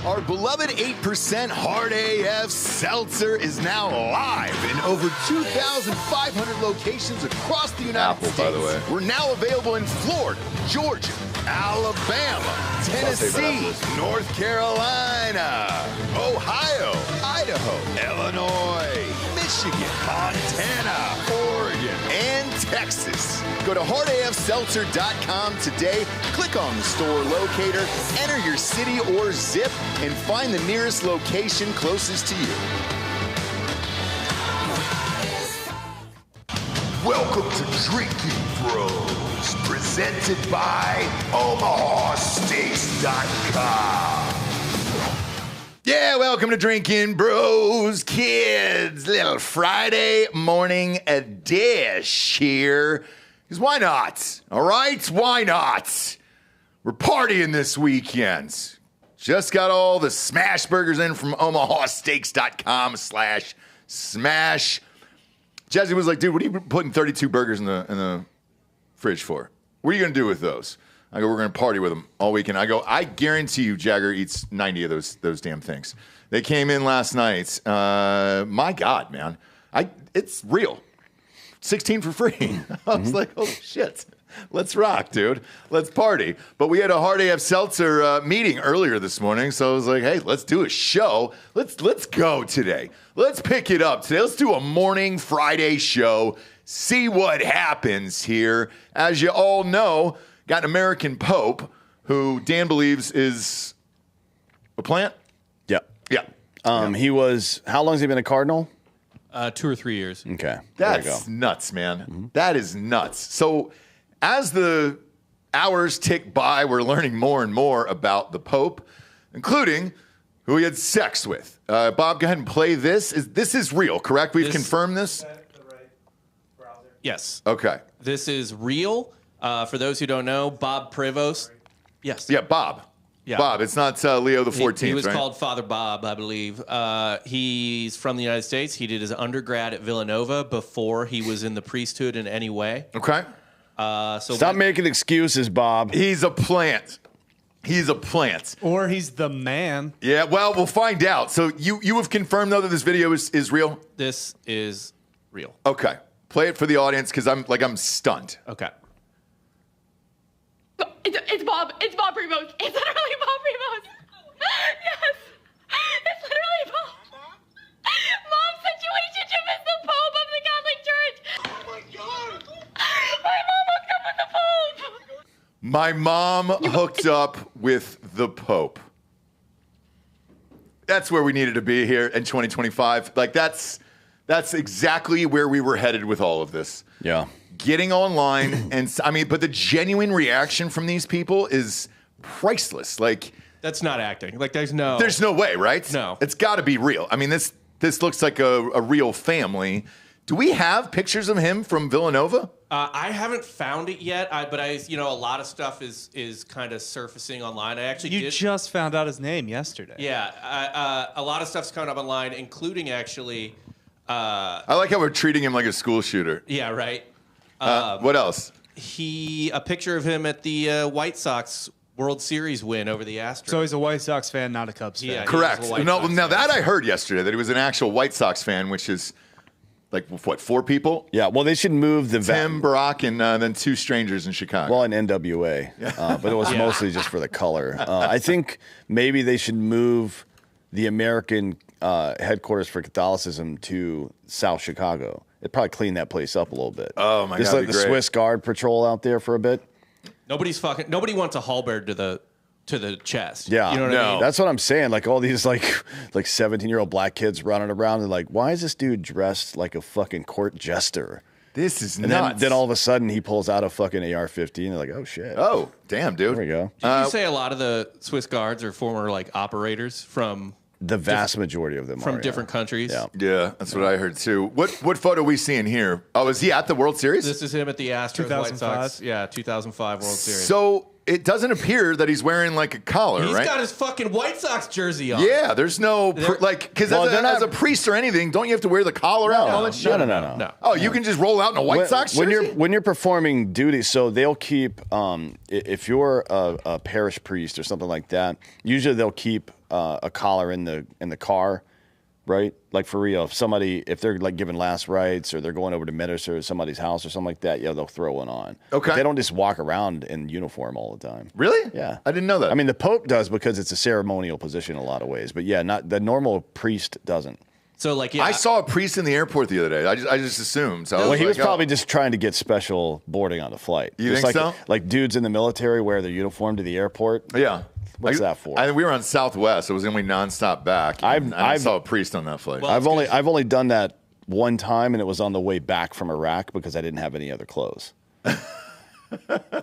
Our beloved 8% Hard AF Seltzer is now live in over 2,500 locations across the United States. By the way. We're now available in Florida, Georgia, Alabama, Tennessee, North Carolina, Ohio, Idaho, Illinois, Michigan, Montana, Oregon, and Texas. Go to hardafseltzer.com today, click on the store locator, enter your city or zip, and find the nearest location closest to you. Welcome to Drinkin Bros, presented by OmahaSteaks.com. Yeah, welcome to Drinkin Bros, kids. Little Friday morning a dish here. Because why not? All right? Why not? We're partying this weekend. Just got all the smash burgers in from OmahaSteaks.com/smash. Jesse was like, dude, what are you putting 32 burgers in the fridge for? What are you going to do with those? I go, we're going to party with them all weekend. I go, I guarantee you Jagger eats 90 of those damn things. They came in last night. My God, man. It's real. 16 for free. I was like, oh, shit. Let's rock, dude. Let's party. But we had a Hard AF Seltzer meeting earlier this morning, so I was like, hey, let's do a show. Let's go today. Let's pick it up today. Let's do a morning Friday show. See what happens here. As you all know, got an American Pope who Dan believes is a plant. Yeah. Yeah. He was, how long has he been a cardinal? 2 or 3 years. Okay. That's nuts, man. That is nuts. So as the hours tick by, we're learning more and more about the Pope, including who he had sex with. Bob, go ahead and play this. This is real, correct? We've confirmed this? Yes. Okay. This is real. For those who don't know, Bob Prevost. Yes. Yeah, Bob. Yeah. Bob. It's not Leo the 14th, He was right? called Father Bob, I believe. He's from the United States. He did his undergrad at Villanova before he was in the priesthood in any way. Okay. Stop making excuses, Bob. He's a plant. He's a plant. Or he's the man. Yeah, well, we'll find out. So you have confirmed, though, that this video is real? This is real. Okay. Play it for the audience because I'm stunned. Okay. It's Bob. It's Bob Prevost. It's literally Bob Prevost. Yes. It's literally Bob. Mom's situationship is the Pope of the Catholic Church. Oh my God. My mom hooked up with the Pope. My mom hooked up with the Pope. That's where we needed to be here in 2025. Like that's exactly where we were headed with all of this. Yeah. Getting online and but the genuine reaction from these people is priceless. Like That's not acting. Like there's no way, right? No. It's got to be real. I mean, this looks like a real family. Do we have pictures of him from Villanova? I haven't found it yet, but a lot of stuff is kind of surfacing online. I actually You just found out his name yesterday. Yeah, a lot of stuff's coming up online, including actually. I like how we're treating him like a school shooter. Yeah, right. What else? A picture of him at the White Sox World Series win over the Astros. So he's a White Sox fan, not a Cubs fan. Yeah, Correct. White No, Sox now fan. that I heard yesterday that he was an actual White Sox fan, which is like what, 4 people? Yeah, well, they should move the Tim, Barack, and then 2 strangers in Chicago. Well, in NWA, but it was mostly just for the color. I think maybe they should move the American headquarters for Catholicism to South Chicago. It'd probably clean that place up a little bit. Oh my God, just like that'd the be great. Swiss Guard patrol out there for a bit. Nobody wants a halberd to the chest. Yeah, you know what I mean? That's what I'm saying. Like all these like 17-year-old black kids running around and like, why is this dude dressed like a fucking court jester? This is And nuts. then all of a sudden he pulls out a fucking AR-15. They're like, oh shit. Oh, damn, dude. There we go. Did you say a lot of the Swiss Guards are former like operators from The vast majority of them from are, different countries? Yeah. Yeah, that's what I heard too. What photo are we seeing here? Oh, is he at the World Series? This is him at the Astros White 2005? Sox. Yeah, 2005 World Series. So it doesn't appear that he's wearing like a collar, He's right? got his fucking White Sox jersey on. Yeah, there's no because Well, as a priest or anything, don't you have to wear the collar out and all that shit? No. Oh, you can just roll out in a White Sox jersey? when you're performing duty, so they'll keep if you're a parish priest or something like that. Usually they'll keep a collar in the car, right? Like for real, if they're like giving last rites or they're going over to minister at somebody's house or something like that, yeah, they'll throw one on. Okay. But they don't just walk around in uniform all the time. Really? Yeah. I didn't know that. I mean, the Pope does because it's a ceremonial position in a lot of ways, but yeah, not the normal priest doesn't. So like, yeah, I saw a priest in the airport the other day. I just assumed. So Well, he was like, probably just trying to get special boarding on the flight. You just think like, so? Like dudes in the military wear their uniform to the airport. Yeah. What's that for? We were on Southwest. It was going to be nonstop back. I saw a priest on that flight. Well, I've only done that one time, and it was on the way back from Iraq because I didn't have any other clothes.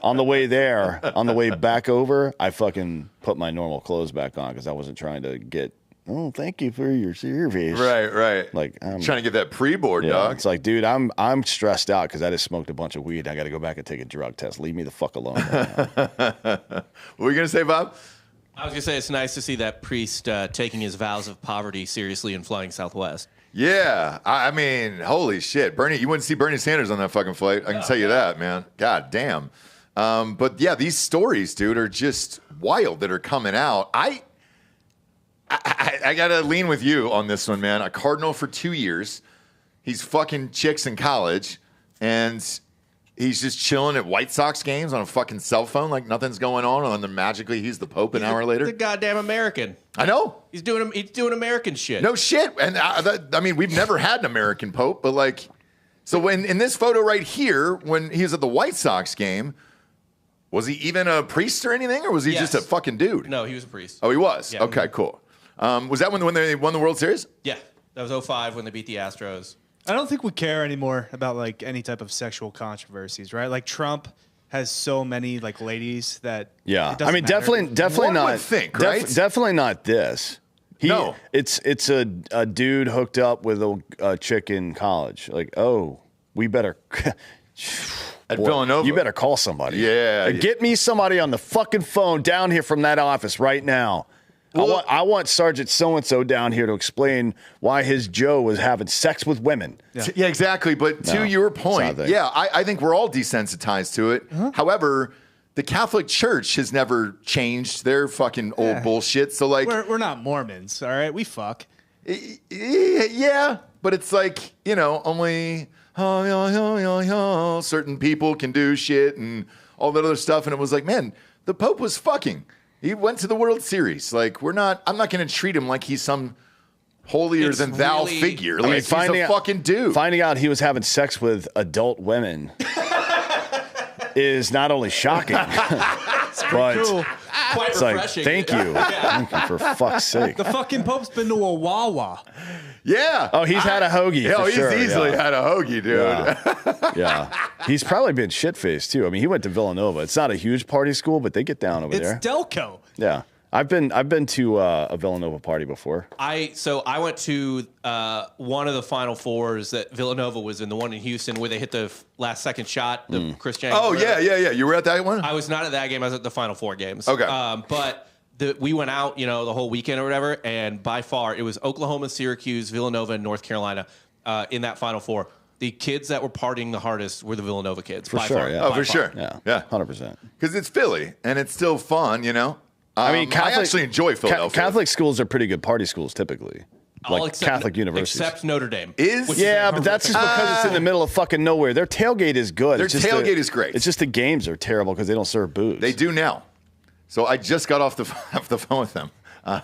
On the way there, on the way back over, I fucking put my normal clothes back on because I wasn't trying to get. Oh, thank you for your service. Right. Like I'm trying to get that pre-board, yeah, dog. it's like, dude, I'm stressed out because I just smoked a bunch of weed. I got to go back and take a drug test. Leave me the fuck alone. Right now. What were you going to say, Bob? I was gonna say it's nice to see that priest taking his vows of poverty seriously and flying Southwest. Yeah. I mean, holy shit. Bernie, you wouldn't see Bernie Sanders on that fucking flight. I can tell you that, man. God damn. But yeah, these stories, dude, are just wild that are coming out. I got to lean with you on this one, man. A Cardinal for 2 years. He's fucking chicks in college. And he's just chilling at White Sox games on a fucking cell phone like nothing's going on. And then magically he's the Pope an hour later. The goddamn American. I know. He's doing American shit. No shit. And I mean, we've never had an American Pope. But like, so when in this photo right here, when he was at the White Sox game, was he even a priest or anything? Or was he Yes. just a fucking dude? No, he was a priest. Oh, he was? Yeah. Okay, cool. Was that when they won the World Series? Yeah, that was 2005 when they beat the Astros. I don't think we care anymore about like any type of sexual controversies, right? Like Trump has so many like ladies that Yeah, it I mean, doesn't definitely One not. would think, right? Definitely not this. No. It's a dude hooked up with a chick in college. Like, oh, we better. At Villanova. You better call somebody. Yeah. Get me somebody on the fucking phone down here from that office right now. Well, I want Sergeant so-and-so down here to explain why his Joe was having sex with women. Yeah, exactly. But No, to your it's point, not there. yeah, I think we're all desensitized to it. However, the Catholic Church has never changed their fucking old bullshit. So, like, we're not Mormons, all right? We fuck. yeah, but it's like, you know, only certain people can do shit and all that other stuff. And it was like, man, the Pope was fucking. He went to the World Series. Like, I'm not going to treat him like he's some holier It's than thou really- figure. I mean, Like, he's a fucking dude. Finding out he was having sex with adult women is not only shocking, but Cool. Quite it's like, refreshing. thank you. Thank you, for fuck's sake. The fucking Pope's been to a Wawa. Yeah. Oh, he's had a hoagie. Hell, for he's sure, easily yeah. had a hoagie, dude. Yeah. He's probably been shit-faced, too. I mean, he went to Villanova. It's not a huge party school, but they get down over It's there. Delco. Yeah. I've been to a Villanova party before. I went to one of the Final Fours that Villanova was in, the one in Houston where they hit the last second shot, the Christian. Oh, yeah. You were at that one? I was not at that game. I was at the Final Four games. Okay. But we went out, the whole weekend or whatever, and by far it was Oklahoma, Syracuse, Villanova, and North Carolina in that Final Four. The kids that were partying the hardest were the Villanova kids. For by sure, far. yeah. Oh, By for far. sure. Yeah. 100%. Because it's Philly, and it's still fun, you know? I mean, I actually enjoy Philadelphia. Catholic schools are pretty good party schools, typically. All Like except- Catholic universities. Except Notre Dame. Is- Yeah, but that's just because it's in the middle of fucking nowhere. Their tailgate is good. Their It's just tailgate is great. It's just the games are terrible because they don't serve booze. They do now. So I just got off the phone with them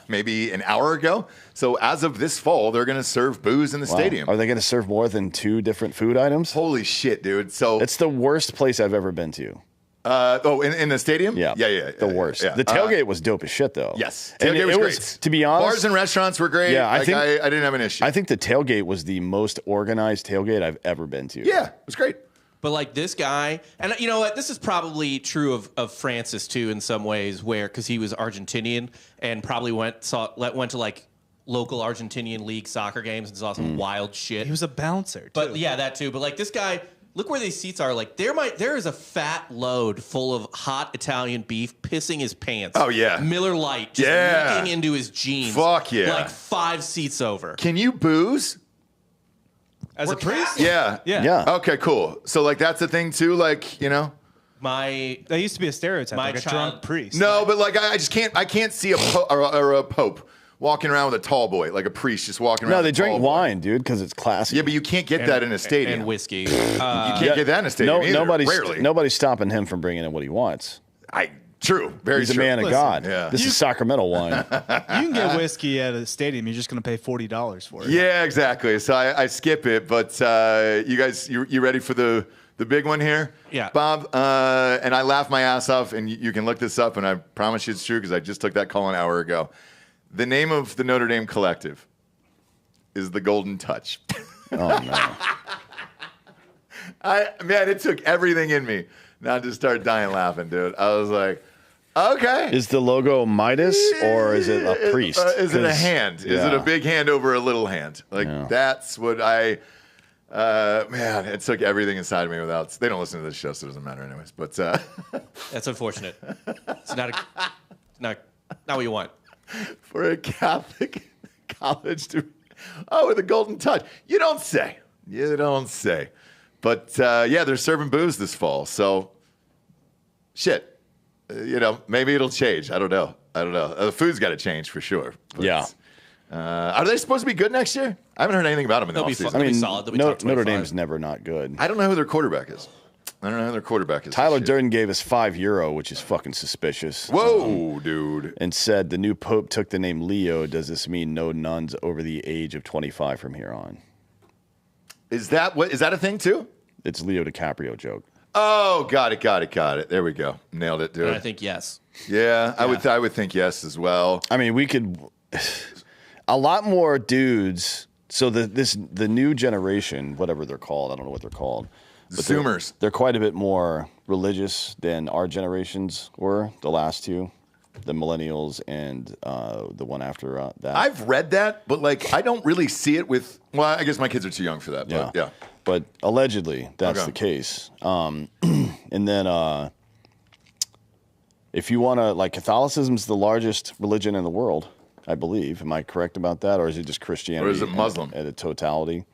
maybe an hour ago. So as of this fall, they're going to serve booze in the Wow. stadium. Are they going to serve more than 2 different food items? Holy shit, dude. So It's the worst place I've ever been to. in the stadium? Yeah. Yeah. The worst. Yeah. The tailgate was dope as shit, though. Yes. And Tailgate was it great. To be honest, Bars and restaurants were great. Yeah, I Like, think- I didn't have an issue. I think the tailgate was the most organized tailgate I've ever been to. Yeah, it was great. But like this guy, and you know what? This is probably true of Francis too in some ways, where because he was Argentinian and probably went to like local Argentinian league soccer games and saw some wild shit. He was a bouncer, too. But yeah, that too. But like this guy, look where these seats are. Like there is a fat load full of hot Italian beef pissing his pants. Oh, yeah. Miller Lite just Yeah. leaking into his jeans. Fuck yeah. Like 5 seats over. Can you booze? As a priest? Yeah. Yeah. Yeah. Okay, cool. So like that's a thing too, like, you know? That used to be a stereotype, My like a child- drunk priest. No, but like I just can't. I can't see a pope walking around with a tall boy, like a priest just walking around. No, they with a tall drink boy. wine, dude, because it's classy. Yeah, but you can't get that in a stadium. And whiskey. You can't get that in a stadium. either, rarely. Nobody's stopping him from bringing in what he wants. True. Very He's true. a man of God. Yeah. This is Sacramento wine. You can get whiskey at a stadium. You're just going to pay $40 for it. Yeah, exactly. So I skip it, but you guys, you ready for the big one here? Yeah. Bob, and I laugh my ass off, and you can look this up, and I promise you it's true because I just took that call an hour ago. The name of the Notre Dame collective is the Golden Touch. Oh, no. Man, it took everything in me not to start dying laughing, dude. I was like, okay. Is the logo Midas or is it a priest? Is it a hand? Is it a yeah. big hand over a little hand? Like, that's what man, it took everything inside of me without. They don't listen to this show, so it doesn't matter anyways. But That's unfortunate. It's not what you want. for a Catholic college to, with a Golden Touch. You don't say. You don't say. But yeah, they're serving booze this fall. So, shit. Maybe it'll change. I don't know. The food's got to change for sure. But, Yeah. are they supposed to be good next year? I haven't heard anything about them in the They'll be offseason. fun. They'll be solid. They'll be top Notre 25. Dame's never not good. I don't know who their quarterback is. Tyler Durden gave us €5, which is fucking suspicious. Whoa, dude. And said the new pope took the name Leo. Does this mean no nuns over the age of 25 from here on? Is that a thing too? It's Leo DiCaprio joke. Oh, got it. There we go. Nailed it, dude. And I think yes. Yeah, I would think yes as well. I mean, we could a lot more dudes. So the new generation, whatever they're called, I don't know what they're called. But Zoomers. They're quite a bit more religious than our generations were, the last two, the millennials and the one after that. I've read that, but like I don't really see it with. Well, I guess my kids are too young for that. But yeah. But allegedly, that's the case. And then if you want to, like, Catholicism's the largest religion in the world, I believe. Am I correct about that? Or is it just Christianity? Or is it Muslim? At a totality?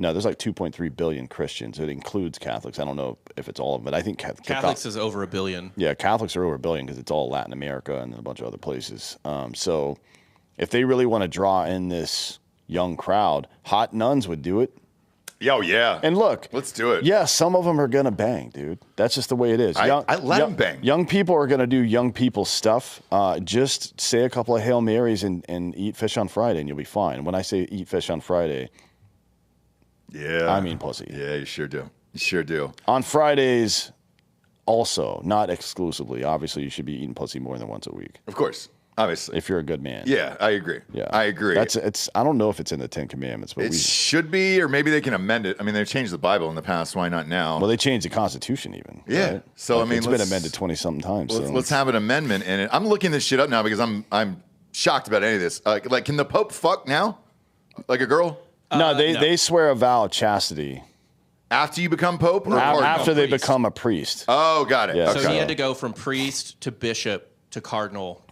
No, there's like 2.3 billion Christians. It includes Catholics. I don't know if it's all of them, but I think Catholics is over 1 billion. Yeah, Catholics are over 1 billion because it's all Latin America and a bunch of other places. So if they really want to draw in this young crowd, hot nuns would do it. Oh, yeah. And look. Let's do it. Yeah, some of them are going to bang, dude. That's just the way it is. I let them bang. Young people are going to do young people stuff. Just say a couple of Hail Marys and eat fish on Friday and you'll be fine. When I say eat fish on Friday, yeah, I mean pussy. Yeah, you sure do. You sure do. On Fridays, also, not exclusively. Obviously, you should be eating pussy more than once a week. Of course. Obviously. If you're a good man. Yeah, I agree. Yeah. I agree. I don't know if it's in the Ten Commandments, but it should be, or maybe they can amend it. I mean, they've changed the Bible in the past. Why not now? Well, they changed the Constitution even. Yeah. Right? So, I mean, it's been amended 20-something times. Let's have an amendment in it. I'm looking this shit up now because I'm shocked about any of this. Like, can the Pope fuck now? Like a girl? No, they swear a vow of chastity. After you become Pope? Or After they priest. become a priest. Oh, got it. Yeah. Okay. So he had to go from priest to bishop to cardinal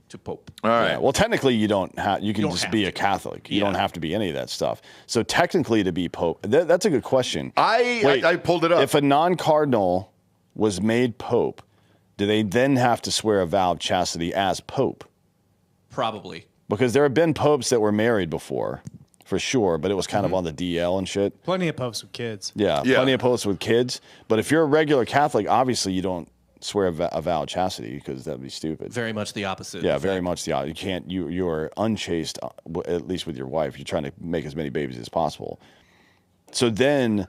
to pope. All right. Yeah. Well, technically, you don't have. You can don't just have be to. a Catholic. You Yeah. don't have to be any of that stuff. So technically, to be Pope, that's a good question. I pulled it up. If a non-cardinal was made Pope, do they then have to swear a vow of chastity as Pope? Probably. Because there have been popes that were married before, for sure, but it was kind of on the DL and shit. Plenty of popes with kids. Yeah, plenty of popes with kids. But if you're a regular Catholic, obviously you don't swear a vow of chastity because that would be stupid. Very much the opposite. Yeah, very much the opposite. You can't. You're unchaste, at least with your wife. You're trying to make as many babies as possible. So then,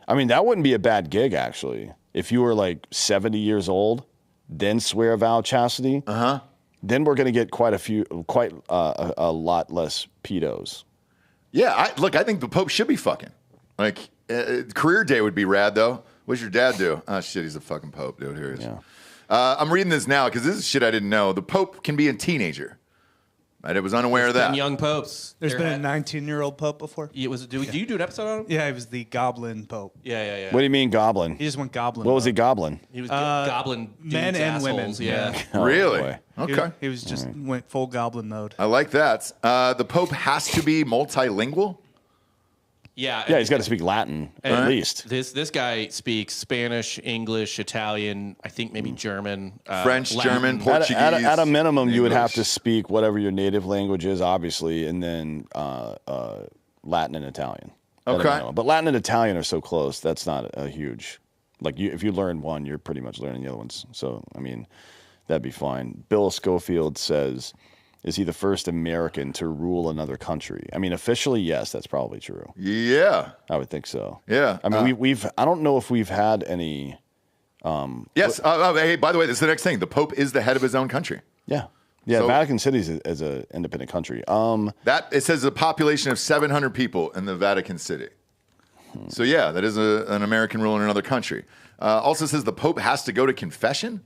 I mean, that wouldn't be a bad gig actually. If you were like 70 years old, then swear a vow of chastity. Then we're going to get quite a lot less pedos. Yeah, I think the Pope should be fucking. Like, career day would be rad, though. What's your dad do? Oh, shit, he's a fucking Pope, dude. Here he is. Yeah. I'm reading this now because this is shit I didn't know. The Pope can be a teenager. I was unaware of that. And young popes. There's been a 19-year-old pope before. It was. Do you do an episode on him? Yeah, he was the Goblin Pope. Yeah. What do you mean goblin? He just went Goblin. What was he mode. goblin? He was goblin men dudes, and women, assholes, Yeah. Oh, Really? boy. Okay. He was just went full Goblin mode. I like that. The Pope has to be multilingual. Yeah. Yeah, he's got to speak Latin at least. This guy speaks Spanish, English, Italian, I think maybe German, French, Latin. German, Portuguese. At a minimum, you would have English. to speak whatever your native language is, obviously, and then Latin and Italian. At a Okay. minimum. But Latin and Italian are so close. That's not a huge. If you learn one, you're pretty much learning the other ones. So, I mean, that'd be fine. Bill Schofield says, is he the first American to rule another country? I mean, officially, yes, that's probably true. Yeah. I would think so. Yeah. I mean, I don't know if we've had any. Yes. Hey, by the way, this is the next thing. The Pope is the head of his own country. Yeah. Yeah, So- Vatican City is an independent country. That it says a population of 700 people in the Vatican City. So yeah, that is an American rule in another country. Also says the Pope has to go to confession.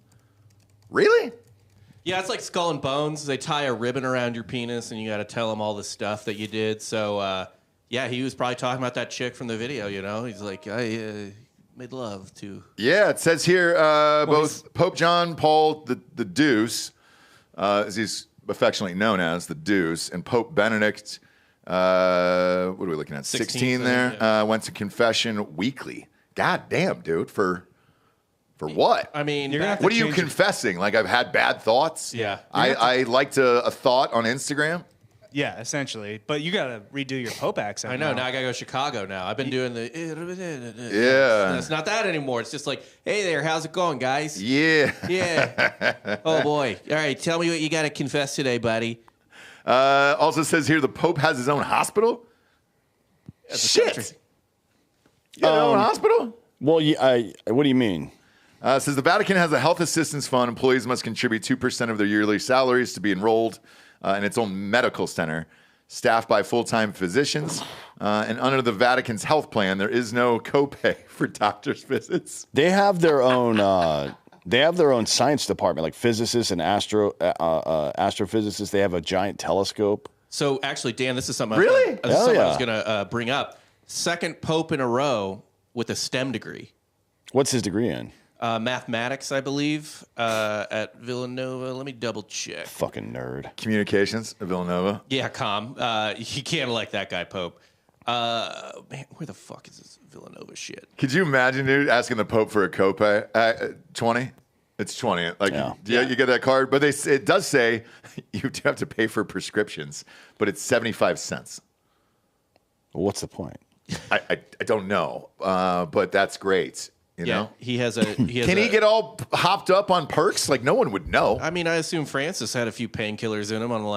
Really? Yeah, it's like Skull and Bones. They tie a ribbon around your penis, and you got to tell them all the stuff that you did. So, yeah, he was probably talking about that chick from the video, you know? He's like, I made love to... Yeah, it says here both Pope John Paul the Deuce, as he's affectionately known as the Deuce, and Pope Benedict, what are we looking at? 16 there, yeah. went to confession weekly. God damn, dude, for what? I mean, You're gonna have to What are you change it. confessing? Like I've had bad thoughts? Yeah. I liked a thought on Instagram. Yeah, essentially. But you got to redo your Pope accent. I know. Now I got to go to Chicago now. I've been doing the... Yeah. It's not that anymore. It's just like, hey there, how's it going, guys? Yeah. Yeah. Oh, boy. All right, tell me what you got to confess today, buddy. Also says here the Pope has his own hospital. That's a Shit. country. You got your own hospital? Well, what do you mean? Says the Vatican has a health assistance fund. Employees must contribute 2% of their yearly salaries to be enrolled in its own medical center, staffed by full-time physicians. And under the Vatican's health plan, there is no copay for doctor's visits. They have their own. They have their own science department, like physicists and astrophysicists. They have a giant telescope. So, actually, Dan, this is something, Really? I was Hell going to bring up. Second Pope in a row with a STEM degree. What's his degree in? Mathematics, I believe, at Villanova. Let me double check. Fucking nerd. Communications at Villanova. Yeah, you can't elect that guy Pope. Man, where the fuck is this Villanova shit? Could you imagine, dude, asking the Pope for a copay? 20? It's 20. Like, Yeah. you get that card. But it does say you do have to pay for prescriptions, but it's 75 cents. Well, what's the point? I don't know, but that's great. You know? he has a. Can Can he get all hopped up on perks? Like no one would know. I mean, I assume Francis had a few painkillers in him on the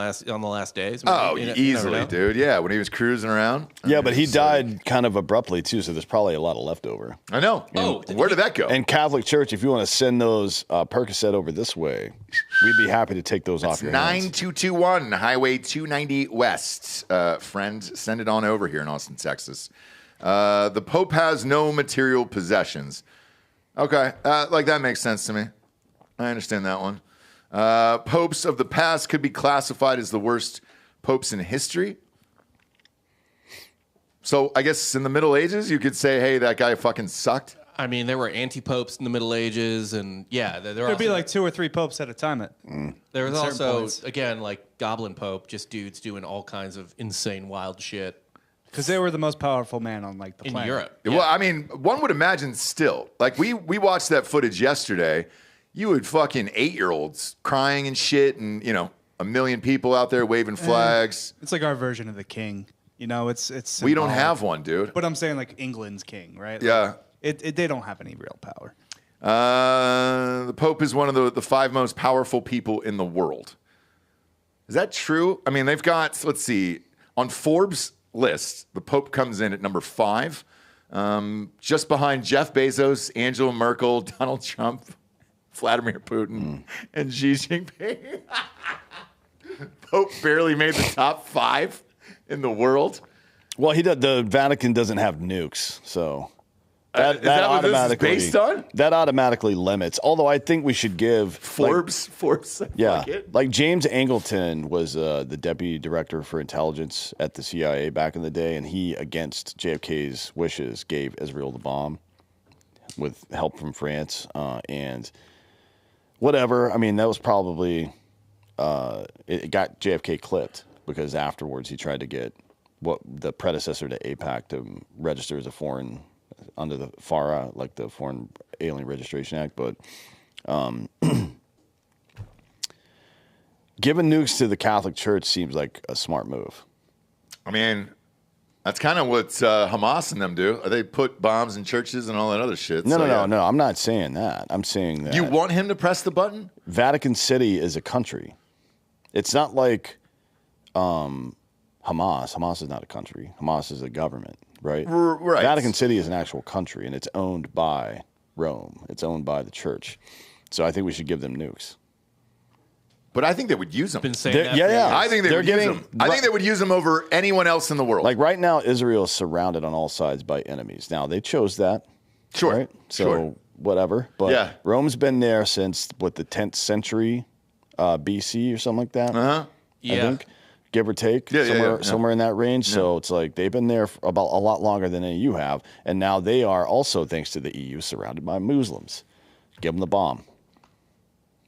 last days. Oh, You never easily, know. dude. Yeah, when he was cruising around. Yeah, but he died kind of abruptly too, so there's probably a lot of leftover. I know. Oh, Where did that go? And Catholic Church, if you want to send those Percocet over this way, we'd be happy to take those off your hands. 9221 Highway 290 West. Friend, send it on over here in Austin, Texas. The Pope has no material possessions. Okay, like that makes sense to me. I understand that one. Popes of the past could be classified as the worst popes in history. So I guess in the Middle Ages, you could say, hey, that guy fucking sucked. I mean, there were anti-popes in the Middle Ages, and yeah, There'd be like 2 or 3 popes at a time. there was certain also points. again like Goblin Pope, just dudes doing all kinds of insane, wild shit Because they were the most powerful man on like the in planet. Europe. Well, I mean, one would imagine still. Like, we watched that footage yesterday. You would fucking 8-year-olds crying and shit, and, you know, a million people out there waving flags. It's like our version of the king. You know, it's We don't symbolic. have one, dude. But I'm saying like England's king, right? Yeah. Like, they don't have any real power. The Pope is one of the 5 most powerful people in the world. Is that true? I mean, they've got, let's see, on Forbes' list, the Pope comes in at number 5, just behind Jeff Bezos, Angela Merkel, Donald Trump, Vladimir Putin, and Xi Jinping. Pope barely made the top 5 in the world. Well, the Vatican doesn't have nukes, so Is that what this is based on? That automatically limits. Although I think we should give Forbes. Yeah, Fuck it. like James Angleton was the deputy director for intelligence at the CIA back in the day, and he, against JFK's wishes, gave Israel the bomb with help from France and whatever. I mean, that was probably it got JFK clipped because afterwards he tried to get what the predecessor to APAC to register as a foreign under the FARA, like the Foreign Alien Registration Act. But giving nukes to the Catholic Church seems like a smart move. I mean, that's kind of what Hamas and them do. They put bombs in churches and all that other shit. No. I'm not saying that. I'm saying that. You want him to press the button? Vatican City is a country. It's not like Hamas. Hamas is not a country. Hamas is a government, right? Right. Vatican City is an actual country, and it's owned by Rome. It's owned by the church. So I think we should give them nukes. But I think they would use them. Been saying that for yeah. years. I think they would use them. I think they would use them over anyone else in the world. Like right now, Israel is surrounded on all sides by enemies. Now, they chose that. Sure. Right? So Sure. whatever. But Yeah. Rome's been there since, the 10th century BC or something like that. Uh-huh. I think, give or take, somewhere in that range. So it's like they've been there for about a lot longer than any of you have, and now they are also, thanks to the EU, surrounded by Muslims. Give them the bomb.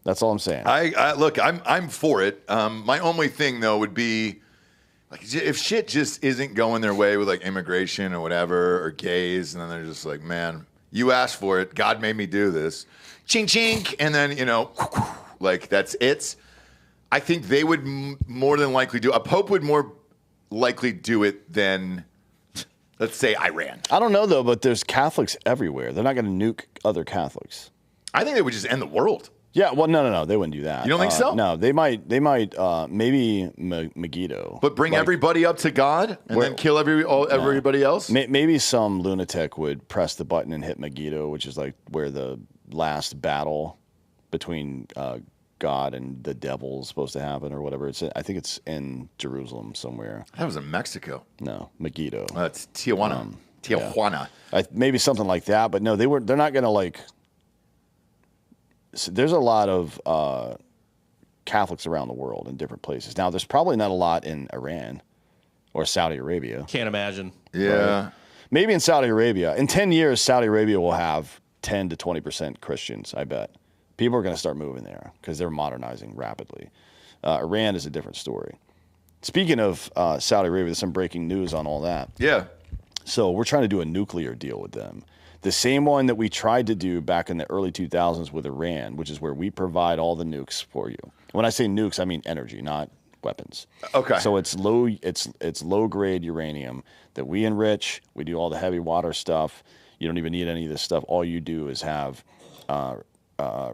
That's all I'm saying. I look, I'm for it. My only thing though would be like if shit just isn't going their way with like immigration or whatever or gays, and then they're just like, man, you asked for it. God made me do this. Chink chink, and then like that's it. I think they would more than likely do. A pope would more likely do it than, let's say, Iran. I don't know though, but there's Catholics everywhere. They're not going to nuke other Catholics. I think they would just end the world. Yeah, well, no, they wouldn't do that. You don't think so? No, they might, maybe Megiddo. But bring everybody up to God and then kill everybody else? Maybe some lunatic would press the button and hit Megiddo, which is like where the last battle between God and the devil is supposed to happen or whatever. I think it's in Jerusalem somewhere. That was in Mexico. No, Megiddo. It's Tijuana. Tijuana. Yeah. Maybe something like that, but no, they're not going to like... So there's a lot of Catholics around the world in different places. Now, there's probably not a lot in Iran or Saudi Arabia. Can't imagine. Yeah. Right? Maybe in Saudi Arabia. In 10 years, Saudi Arabia will have 10 to 20% Christians, I bet. People are going to start moving there because they're modernizing rapidly. Iran is a different story. Speaking of Saudi Arabia, there's some breaking news on all that. Yeah. So we're trying to do a nuclear deal with them. The same one that we tried to do back in the early 2000s with Iran, which is where we provide all the nukes for you. When I say nukes, I mean energy, not weapons. Okay. So it's low grade uranium that we enrich. We do all the heavy water stuff. You don't even need any of this stuff. All you do is have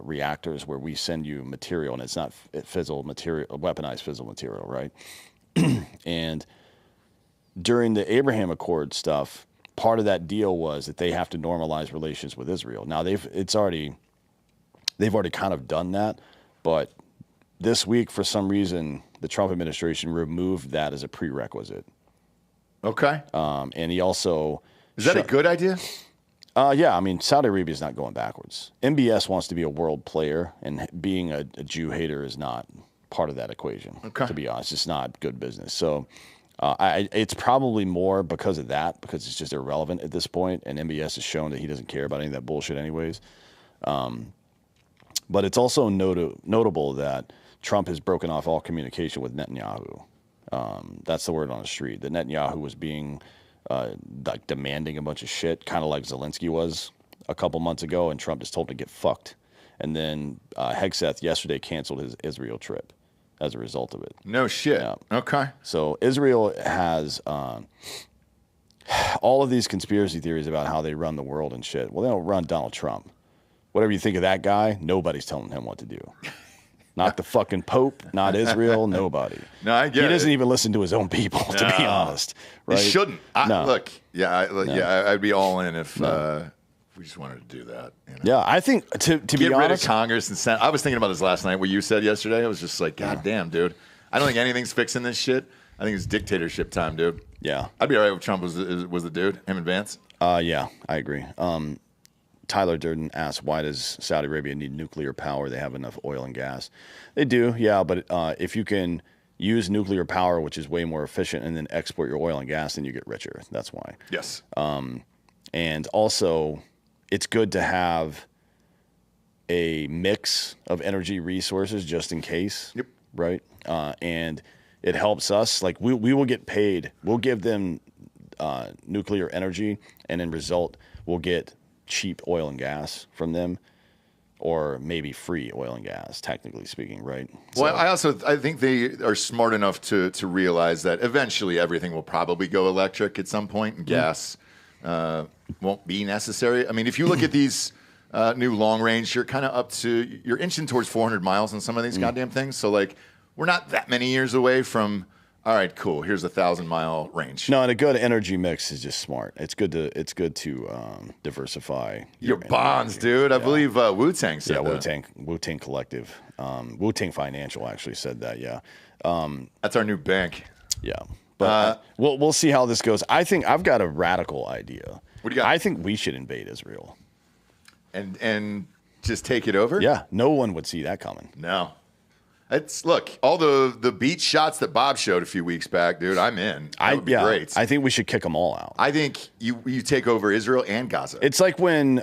reactors where we send you material, and it's not fissile material, weaponized fissile material, right? And during the Abraham Accord stuff, part of that deal was that they have to normalize relations with Israel. Now they've already kind of done that, but this week for some reason the Trump administration removed that as a prerequisite. Okay. And he also Is that a good idea? Yeah, I mean Saudi Arabia is not going backwards. MBS wants to be a world player, and being a Jew hater is not part of that equation. Okay. To be honest, it's not good business. So. It's probably more because of that, because it's just irrelevant at this point, and MBS has shown that he doesn't care about any of that bullshit anyways. But it's also notable that Trump has broken off all communication with Netanyahu. That's the word on the street. That Netanyahu was being like demanding a bunch of shit, kind of like Zelensky was a couple months ago, and Trump just told him to get fucked. And then Hegseth yesterday canceled his Israel trip as a result of it. No shit. Yeah. Okay. So Israel has all of these conspiracy theories about how they run the world and shit. Well, they don't run Donald Trump. Whatever you think of that guy, nobody's telling him what to do. Not the fucking Pope, not Israel, nobody. No, I get it. He doesn't even listen to his own people, to be honest. Right? He shouldn't. No. Look, I'd be all in if we just wanted to do that. Yeah, I think, to be Get rid of honest, Congress and Senate. I was thinking about this last night, what you said yesterday. I was just like, God damn, dude. I don't think anything's fixing this shit. I think it's dictatorship time, dude. yeah. I'd be all right if Trump was the dude, him and Vance. Yeah, I agree. Tyler Durden asked, why does Saudi Arabia need nuclear power? They have enough oil and gas. They do, yeah, but if you can use nuclear power, which is way more efficient, and then export your oil and gas, then you get richer. That's why. Yes. And also, it's good to have a mix of energy resources just in case. Yep. Right? And it helps us. Like we will get paid. We'll give them nuclear energy, and in result, we'll get cheap oil and gas from them, or maybe free oil and gas, technically speaking, right? Well, I think they are smart enough to realize that eventually everything will probably go electric at some point, and gas won't be necessary. I mean, if you look at these new long range, you're kind of you're inching towards 400 miles on some of these goddamn things. So like, we're not that many years away from. All right, cool. Here's a 1,000-mile range. No, and a good energy mix is just smart. It's good to diversify your bonds, dude. I believe Wu-Tang said that. Wu-Tang Collective, Wu-Tang Financial actually said that. Yeah, that's our new bank. Yeah, but we'll see how this goes. I think I've got a radical idea. What do you got? I think we should invade Israel and just take it over. Yeah, no one would see that coming. No. Look, all the beach shots that Bob showed a few weeks back, dude. I'm in. That would be great. I think we should kick them all out. I think you take over Israel and Gaza. It's like when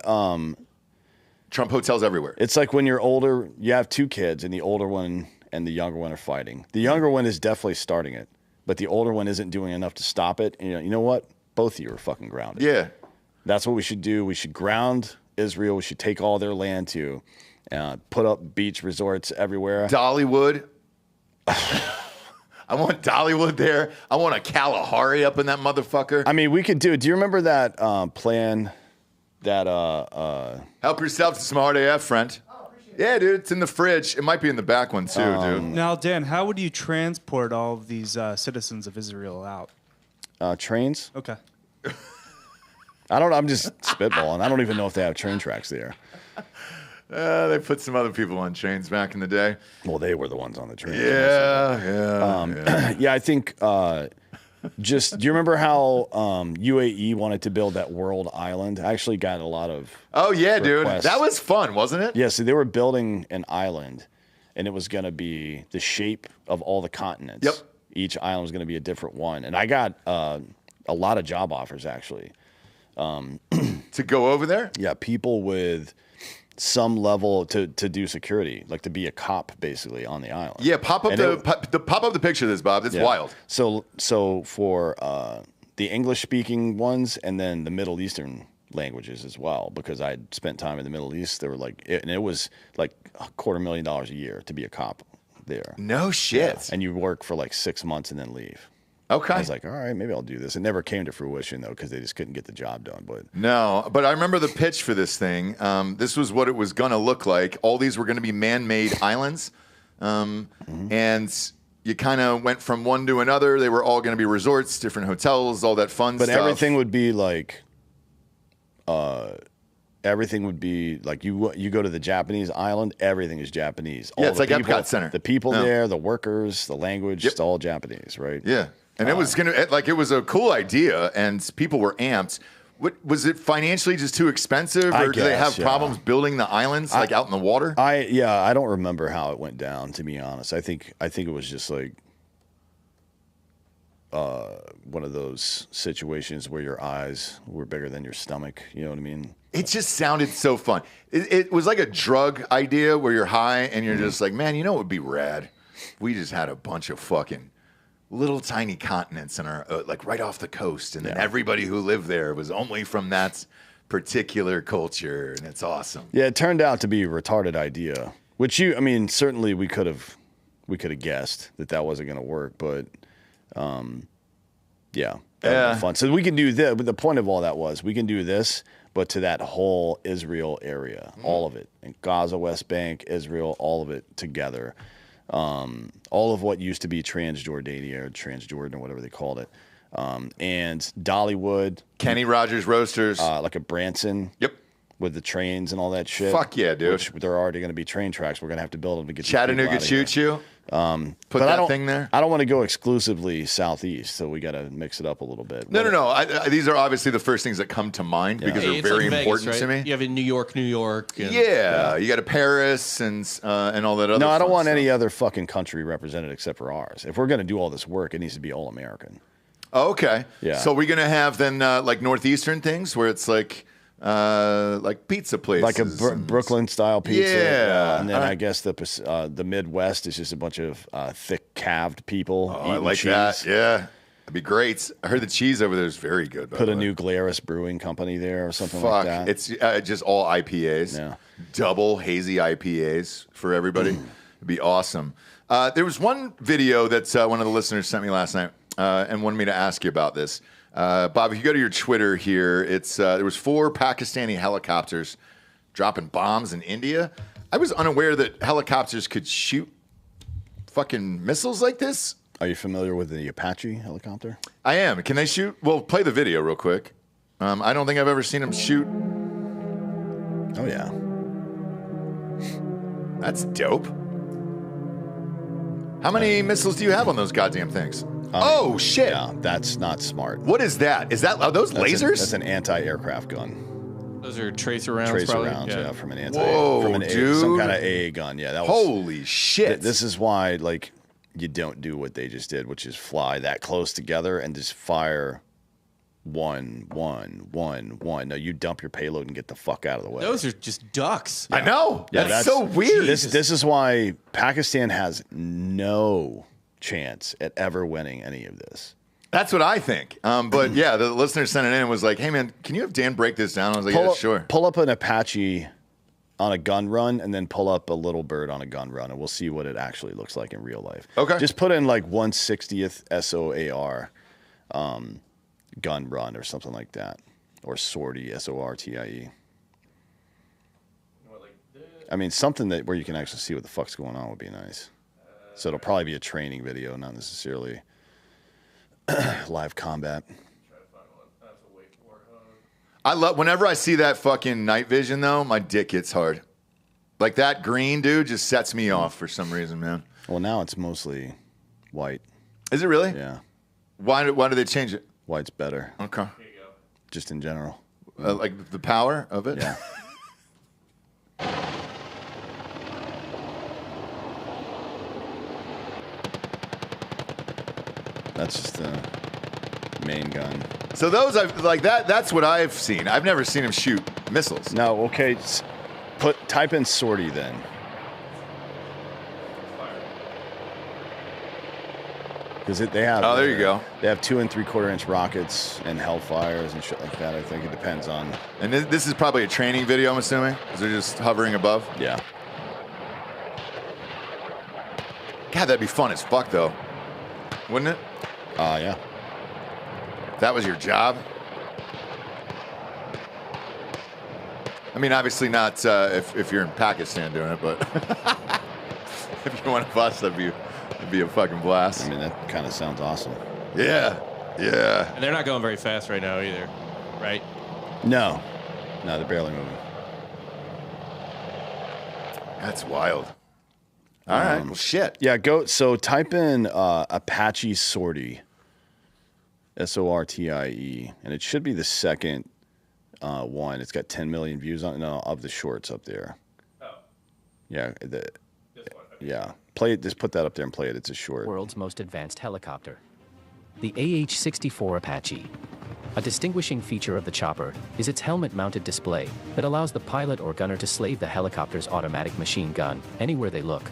Trump hotels everywhere. It's like when you're older, you have two kids, and the older one and the younger one are fighting. The younger one is definitely starting it, but the older one isn't doing enough to stop it. And you know what? Both of you are fucking grounded. Yeah, that's what we should do. We should ground Israel. We should take all their land too. Put up beach resorts everywhere. Dollywood. I want Dollywood there. I want a Kalahari up in that motherfucker. I mean, we could do it. Do you remember that plan that help yourself to Smart AF, friend. Yeah, dude, it's in the fridge. It might be in the back one too, dude. Now, Dan, how would you transport all of these citizens of Israel out? Trains? Okay. I'm just spitballing. I don't even know if they have train tracks there. They put some other people on trains back in the day. Well, they were the ones on the train. Yeah. Yeah, I think do you remember how UAE wanted to build that world island? I actually got a lot of dude. requests. That was fun, wasn't it? Yeah, so they were building an island, and it was going to be the shape of all the continents. Yep. Each island was going to be a different one. And I got a lot of job offers, actually. To go over there? Yeah, people with some level to do security, like to be a cop basically on the island. Yeah, pop up the picture of this, Bob. It's wild. So for the English speaking ones, and then the Middle Eastern languages as well, because I'd spent time in the Middle East. They were it was like $250,000 a year to be a cop there. No shit. Yeah. And you work for like 6 months and then leave. Okay. I was like, all right, maybe I'll do this. It never came to fruition, though, because they just couldn't get the job done. But I remember the pitch for this thing. This was what it was going to look like. All these were going to be man-made islands. And you kind of went from one to another. They were all going to be resorts, different hotels, all that fun stuff. But everything would be like you go to the Japanese island, everything is Japanese. Yeah, it's like Epcot Center. The people there, the workers, the language, it's all Japanese, right? Yeah. And it was it was a cool idea, and people were amped. Was it financially just too expensive, or do they have problems building the islands out in the water? I don't remember how it went down, to be honest. I think it was just like one of those situations where your eyes were bigger than your stomach. You know what I mean? It just sounded so fun. It was like a drug idea where you're high and you're just like, man, you know what would be rad? We just had a bunch of fucking little tiny continents in our right off the coast, and then everybody who lived there was only from that particular culture, and it's awesome. Yeah, it turned out to be a retarded idea, which certainly we could have guessed that wasn't going to work, but that would be fun. So we can do this, but the point of all that was we can do this, but to that whole Israel area, all of it, and Gaza, West Bank, Israel, all of it together. All of what used to be Transjordania or Transjordan or whatever they called it. And Dollywood. Kenny Rogers Roasters. Like a Branson. Yep. With the trains and all that shit. Fuck yeah, dude. Which there are already going to be train tracks. We're going to have to build them to get Chattanooga Choo Choo. Put that thing there. I don't want to go exclusively southeast, so we got to mix it up a little bit. No. These are obviously the first things that come to mind because they're very important Vegas, to me. You have in New York. And, you got to Paris and all that other. No, I don't want any other fucking country represented except for ours. If we're going to do all this work, it needs to be all American. Oh, okay. Yeah. So we're going to have then like northeastern things where it's like like pizza places. Like a Brooklyn-style pizza. Yeah. And then I guess the Midwest is just a bunch of thick-calved people Oh, I eating like cheese. that. Yeah. That'd be great. I heard the cheese over there is very good. Put a new Glarus Brewing Company there or something like that. It's just all IPAs. Yeah. Double hazy IPAs for everybody. It'd be awesome. There was one video that one of the listeners sent me last night and wanted me to ask you about this. Bob, if you go to your Twitter here, it's there was 4 Pakistani helicopters dropping bombs in India. I was unaware that helicopters could shoot fucking missiles like this. Are you familiar with the Apache helicopter? I am. Can they shoot? Well, play the video real quick. I don't think I've ever seen them shoot. Oh, yeah. That's dope. How many missiles do you have on those goddamn things? Oh, shit. Yeah, that's not smart. What is that? Are those lasers? That's an anti-aircraft gun. Those are tracer rounds. Tracer probably? rounds, yeah, from an Whoa, dude. some kind of AA gun. Yeah, that was. Holy shit. This is why, like, you don't do what they just did, which is fly that close together and just fire one. No, you dump your payload and get the fuck out of the way. Those are just ducks. I know. Yeah, that's so weird. This is why Pakistan has no chance at ever winning any of this. That's what I think. But yeah, the listener sent it in and was like, hey, man, can you have Dan break this down? I was like, yeah, sure. Pull up an Apache on a gun run and then pull up a Little Bird on a gun run, and we'll see what it actually looks like in real life. Okay. Just put in like 1/60th SOAR gun run or something like that. Or sortie, SORTIE. I mean, something where you can actually see what the fuck's going on would be nice. So it'll probably be a training video, not necessarily live combat. I love whenever I see that fucking night vision though, my dick gets hard. Like that green dude just sets me off for some reason, man. Well, now it's mostly white. Is it really? Yeah. Why do they change it? White's better. Okay. Just in general. Like the power of it? Yeah. That's just the main gun. So those that's what I've seen. I've never seen him shoot missiles. No, okay. Type in sortie then. Because they have. Oh, there you go. They have 2 3/4-inch rockets and Hellfires and shit like that. I think it depends on. And this is probably a training video, I'm assuming, because they're just hovering above. Yeah. God, that'd be fun as fuck, though, wouldn't it? Yeah. If that was your job. I mean, obviously not if you're in Pakistan doing it, but if you're one of us, that'd be a fucking blast. I mean, that kind of sounds awesome. Yeah, yeah. And they're not going very fast right now either, right? No, they're barely moving. That's wild. All right, well, shit. Yeah, so type in Apache sortie, SORTIE, and it should be the second one. It's got 10 million views on it. No, of the shorts up there. Oh. Yeah. This one. Okay. Yeah. Play it. Just put that up there and play it. It's a short. World's most advanced helicopter. The AH-64 Apache. A distinguishing feature of the chopper is its helmet-mounted display that allows the pilot or gunner to slave the helicopter's automatic machine gun anywhere they look.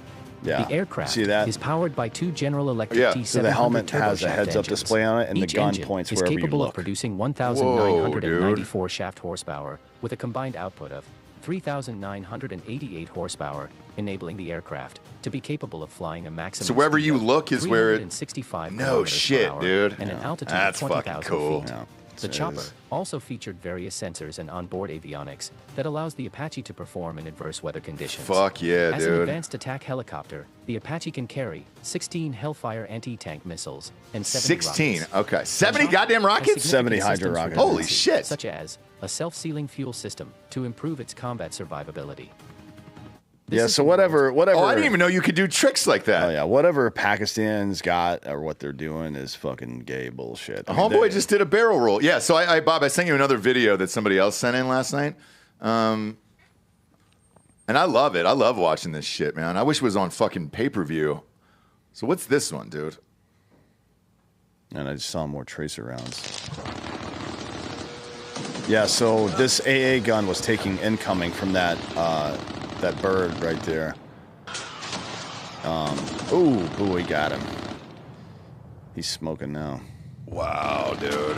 Yeah. The aircraft See that? is powered by 2 General Electric T700 So the helmet has a turboshaft heads-up engines. display on it, and Each the gun engine points is wherever you capable of look. producing 1,994 shaft horsepower with a combined output of 3,988 horsepower, enabling the aircraft to be capable of flying a maximum. So wherever speed you of look is where it. 365 No kilometers per shit, hour dude. and an altitude That's of fucking 20,000 cool. feet. Yeah. The It chopper is. also featured various sensors and onboard avionics that allows the Apache to perform in adverse weather conditions. Fuck yeah, As an dude. advanced attack helicopter, the Apache can carry 16 Hellfire anti-tank missiles and 70 16. rockets. Okay. 70 The chopper goddamn has rockets? 70 significant Hydra systems rockets. Holy redundancy, shit. Such as a self-sealing fuel system to improve its combat survivability. Yeah, so whatever. Oh, I didn't even know you could do tricks like that. Oh yeah, whatever Pakistan's got or what they're doing is fucking gay bullshit. I mean, Homeboy just did a barrel roll. Yeah, so Bob, I sent you another video that somebody else sent in last night. And I love it. I love watching this shit, man. I wish it was on fucking pay-per-view. So what's this one, dude? And I just saw more tracer rounds. Yeah, so this AA gun was taking incoming from that bird right there. Ooh, he got him. He's smoking now. Wow, dude.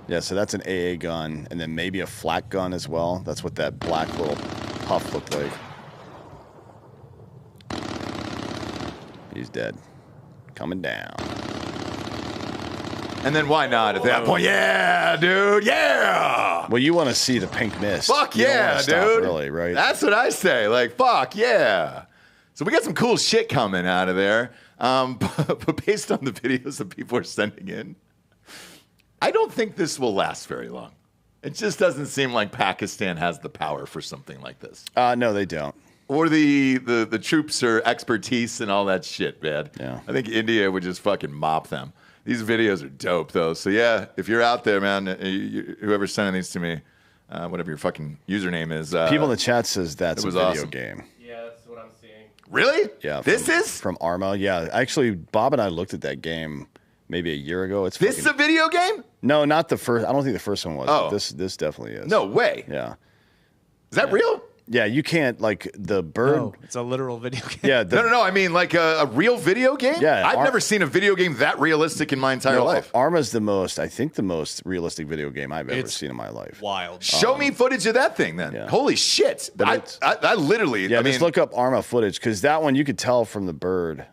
Yeah, so that's an AA gun, and then maybe a flak gun as well. That's what that black little puff looked like. He's dead. Coming down. And then why not at that point? Yeah, dude. Yeah. Well, you want to see the pink mist. Fuck You don't yeah, wanna stop dude. Really, right? That's what I say. Like, fuck yeah. So we got some cool shit coming out of there. But based on the videos that people are sending in, I don't think this will last very long. It just doesn't seem like Pakistan has the power for something like this. No, they don't. Or the troops or expertise and all that shit, man. Yeah. I think India would just fucking mop them. These videos are dope, though. So, yeah, if you're out there, man, whoever's sending these to me, whatever your fucking username is. People in the chat says that's a video awesome. game. Yeah, that's what I'm seeing. Really? Yeah. This is? From Arma. Yeah. Actually, Bob and I looked at that game maybe a year ago. It's This is a video game? No, not the first. I don't think the first one was. Oh. But this definitely is. No way. Yeah. Is that real? Yeah, you can't, like, the bird. No, it's a literal video game. Yeah. No. I mean, like a real video game? Yeah, I've never seen a video game that realistic in my entire life. Arma's the most realistic video game I've ever seen in my life. Wild. Show me footage of that thing, then. Yeah. Holy shit. But I literally, Yeah, I mean, just look up Arma footage, because that one you could tell from the bird.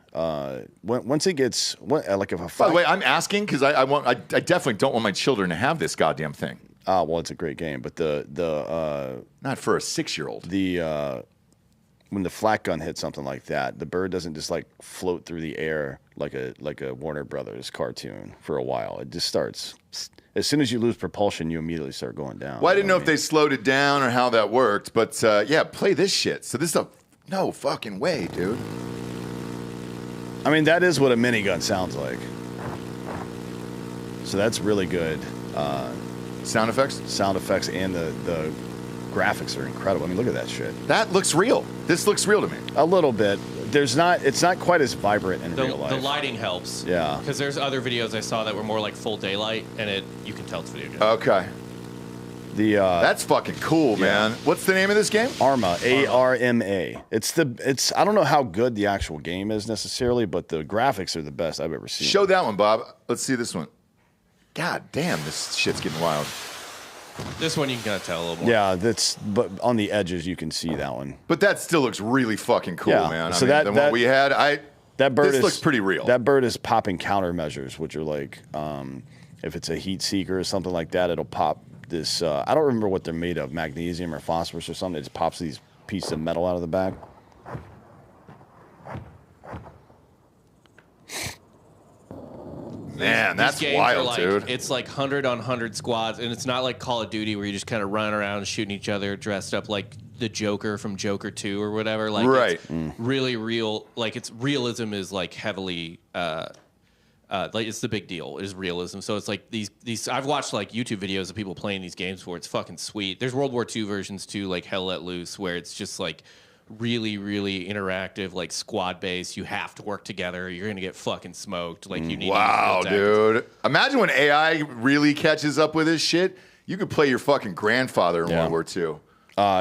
Once it gets, like if a by fight. the way, I'm asking because I definitely don't want my children to have this goddamn thing. Well, it's a great game, but Not for a 6-year-old. when the flak gun hits something like that, the bird doesn't just like float through the air like a Warner Brothers cartoon for a while. It just starts. As soon as you lose propulsion, you immediately start going down. Well, I didn't know if they slowed it down or how that worked, but yeah, play this shit. So this is no fucking way, dude. I mean, that is what a minigun sounds like. So that's really good. Sound effects? Sound effects and the graphics are incredible. I mean, look at that shit. That looks real. This looks real to me. A little bit. It's not quite as vibrant in real life. The lighting helps. Yeah. Because there's other videos I saw that were more like full daylight, and you can tell it's video game. Okay. That's fucking cool, man. What's the name of this game? Arma, ARMA. It's I don't know how good the actual game is necessarily, but the graphics are the best I've ever seen. Show that one, Bob. Let's see this one. God damn, this shit's getting wild. This one you can kind of tell a little more. Yeah, but on the edges you can see that one. But that still looks really fucking cool, Yeah. man. So I mean, what we had, this looks pretty real. That bird is popping countermeasures, which are like, if it's a heat seeker or something like that, it'll pop this. I don't remember what they're made of, magnesium or phosphorus or something. It just pops these pieces of metal out of the back. Man, that's These games wild, are like, dude. It's like 100 on 100 squads, and it's not like Call of Duty where you just kind of run around shooting each other dressed up like the Joker from Joker 2 or whatever. Like, right. It's really real. Like, its realism is like heavily. Like, it's the big deal is realism. So it's like these. I've watched like YouTube videos of people playing these games before. It's fucking sweet. There's World War II versions too, like Hell Let Loose, where it's just like really, really interactive, like squad based. You have to work together. You're gonna get fucking smoked. Like you need. Wow, to use real tactics. dude. Imagine when AI really catches up with this shit. You could play your fucking grandfather in World War II.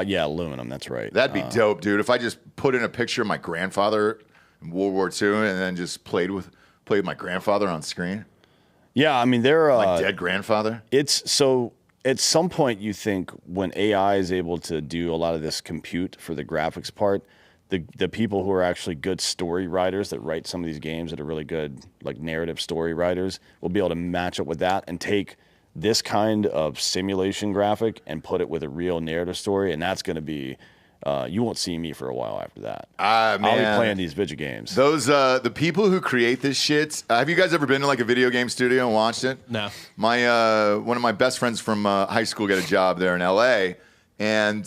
Yeah, aluminum. That's right. That'd be dope, dude. If I just put in a picture of my grandfather in World War II and then just played with my grandfather on screen. Yeah, I mean they're My dead grandfather. It's so at some point you think when AI is able to do a lot of this compute for the graphics part, the people who are actually good story writers that write some of these games that are really good, like narrative story writers, will be able to match up with that and take this kind of simulation graphic and put it with a real narrative story, and that's going to be. You won't see me for a while after that. I'll be playing these video games. Those the people who create this shit. Have you guys ever been to like a video game studio and watched it? No. My one of my best friends from high school got a job there in L.A. and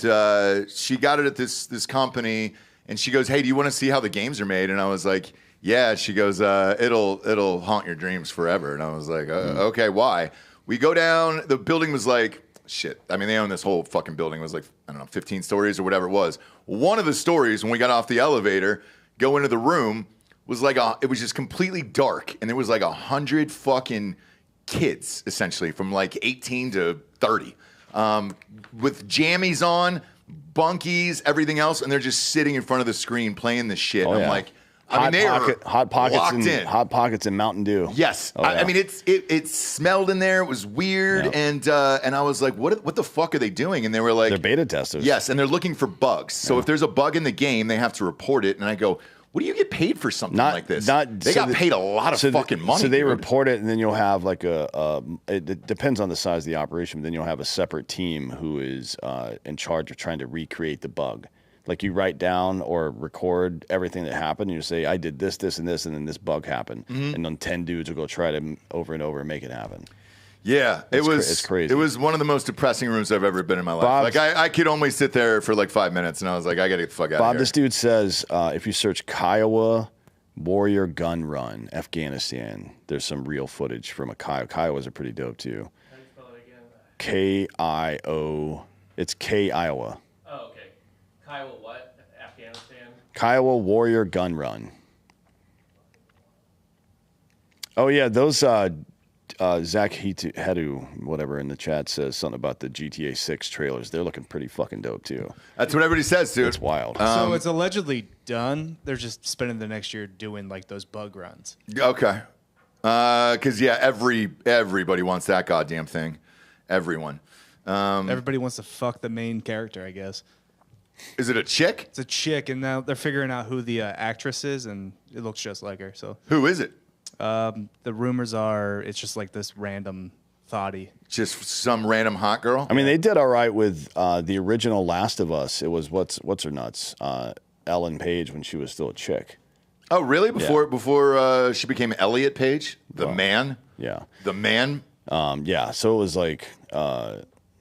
she got it at this company. And she goes, "Hey, do you want to see how the games are made?" And I was like, "Yeah." She goes, "It'll haunt your dreams forever." And I was like, "Okay, why?" We go down. The building was like. Shit. I mean, they own this whole fucking building. It was like, I don't know, 15 stories or whatever it was. One of the stories, when we got off the elevator, go into the room, was like, it was just completely dark. And there was like 100 fucking kids, essentially, from like 18 to 30, with jammies on, bunkies, everything else, and they're just sitting in front of the screen playing this shit. I'm like, I mean, they are hot pockets and Mountain Dew. Yes, I mean it smelled in there. It was weird, and I was like, what the fuck are they doing? And they were like, they're beta testers. Yes, and they're looking for bugs. So if there's a bug in the game, they have to report it. And I go, what do you get paid for something like this? They got paid a lot of fucking money. So they report it, and then you'll have like it depends on the size of the operation, but then you'll have a separate team who is in charge of trying to recreate the bug. Like you write down or record everything that happened, and you say, I did this, this, and this, and then this bug happened. And then 10 dudes will go try to over and over and make it happen. Yeah, it's crazy. It was one of the most depressing rooms I've ever been in my life. I could only sit there for like 5 minutes, and I was like, I got to get the fuck out of here. Bob, this dude says if you search Kiowa Warrior Gun Run, Afghanistan, there's some real footage from a Kiowa. Kiowas are pretty dope, too. How do you spell it again? K-I-O. It's K-Iowa. Oh, okay. Kiowa what? Afghanistan? Kiowa Warrior Gun Run. Oh, yeah, those Zach Hedu, whatever, in the chat says something about the GTA 6 trailers. They're looking pretty fucking dope, too. That's what everybody says, dude. It's wild. So it's allegedly done. They're just spending the next year doing like those bug runs. Okay. Because, yeah, everybody wants that goddamn thing. Everyone. Everybody wants to fuck the main character, I guess. Is it a chick? It's a chick, and now they're figuring out who the actress is, and it looks just like her. So Who is it? the rumors are it's just like this random thotty. Just some random hot girl? I mean, they did all right with the original Last of Us. It was, what's her nuts? Ellen Page when she was still a chick. Oh, really? Before she became Elliot Page? The man? Yeah. The man? Yeah, so it was like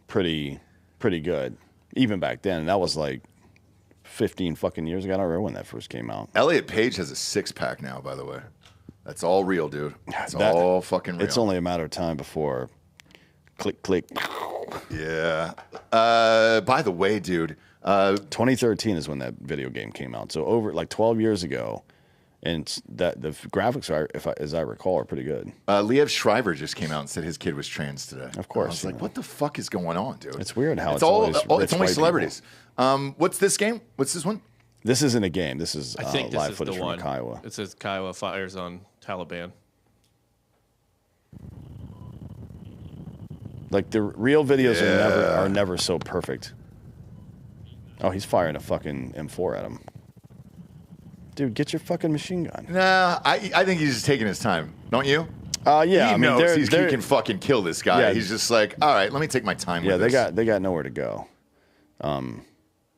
pretty good. Even back then. And that was like 15 fucking years ago. I don't remember when that first came out. Elliot Page has a six-pack now, by the way. That's all real, dude. It's all fucking real. It's only a matter of time before click. Yeah. By the way, dude. 2013 is when that video game came out. So over like 12 years ago. And that the graphics are, as I recall, are pretty good. Leo Schreiber just came out and said his kid was trans today. Of course. I was like, what the fuck is going on, dude? It's weird how it's only celebrities. What's this game? What's this one? This isn't a game. This is I think live this is footage the from one. Kiowa. It says Kiowa fires on Taliban. Like the real videos are never so perfect. Oh, he's firing a fucking M4 at him. Dude, get your fucking machine gun. Nah, I think he's just taking his time. Don't you? Yeah, he I mean, knows he can fucking kill this guy. Yeah. He's just like, all right, let me take my time. Yeah, with this. they got nowhere to go.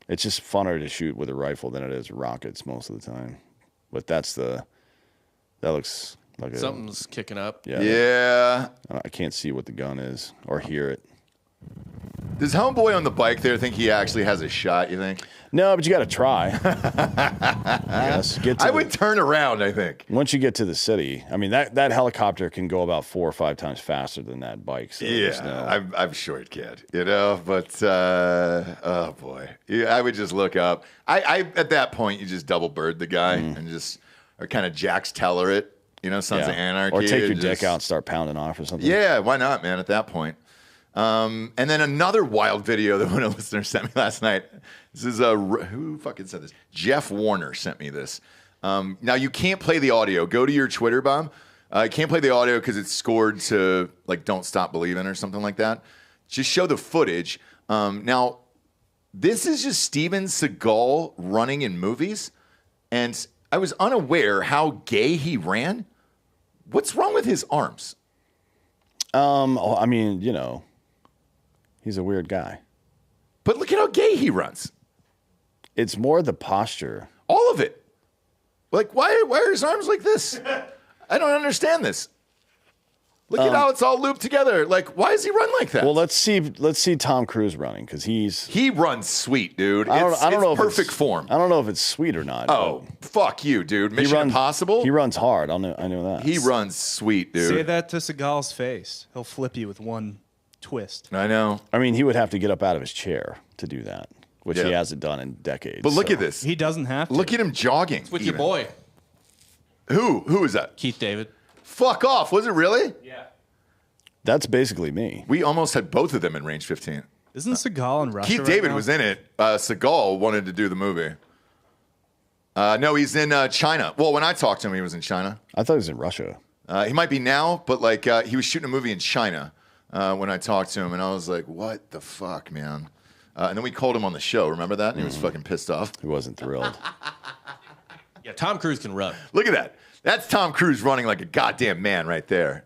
It's just funner to shoot with a rifle than it is rockets most of the time. But that looks like Something's kicking up. Yeah. I can't see what the gun is or hear it. Does Homeboy on the bike there think he actually has a shot, you think? No, but you got to try. Yes, I would turn around, I think. Once you get to the city, I mean, that helicopter can go about 4 or 5 times faster than that bike. So I'm short, kid, you know, but, oh, boy. Yeah, I would just look up. I at that point, you just double bird the guy and just, or kind of Jax Teller it, you know, Sons of Anarchy. Or take your dick out and start pounding off or something. Yeah, why not, man, at that point. And then another wild video that one of the listeners sent me last night. This is who fucking said this? Jeff Warner sent me this. Now you can't play the audio. Go to your Twitter, Bob. I can't play the audio because it's scored to like "Don't Stop Believing" or something like that. Just show the footage. Now, this is just Steven Seagal running in movies, and I was unaware how gay he ran. What's wrong with his arms? I mean, you know. He's a weird guy. But look at how gay he runs. It's more the posture. All of it. Like, why are his arms like this? I don't understand this. Look at how it's all looped together. Like, why does he run like that? Well, let's see Tom Cruise running because he runs sweet, dude. I don't know if perfect form. I don't know if it's sweet or not. Oh, fuck you, dude. Mission Impossible. He runs hard. I know that. He runs sweet, dude. Say that to Seagal's face. He'll flip you with one twist. I know. I mean, he would have to get up out of his chair to do that, which he hasn't done in decades. But look at this. He doesn't have to. Look at him jogging. It's with your boy, Who is that? Keith David. Fuck off. Was it really? Yeah. That's basically me. We almost had both of them in range 15. Isn't Seagal in Russia? Keith right David now? was in it. Seagal wanted to do the movie. No, he's in China. Well, when I talked to him, he was in China. I thought he was in Russia. He might be now, but like he was shooting a movie in China when I talked to him, and I was like, "What the fuck, man?" And then we called him on the show. Remember that? And he was fucking pissed off. He wasn't thrilled. Yeah, Tom Cruise can run. Look at that. That's Tom Cruise running like a goddamn man right there.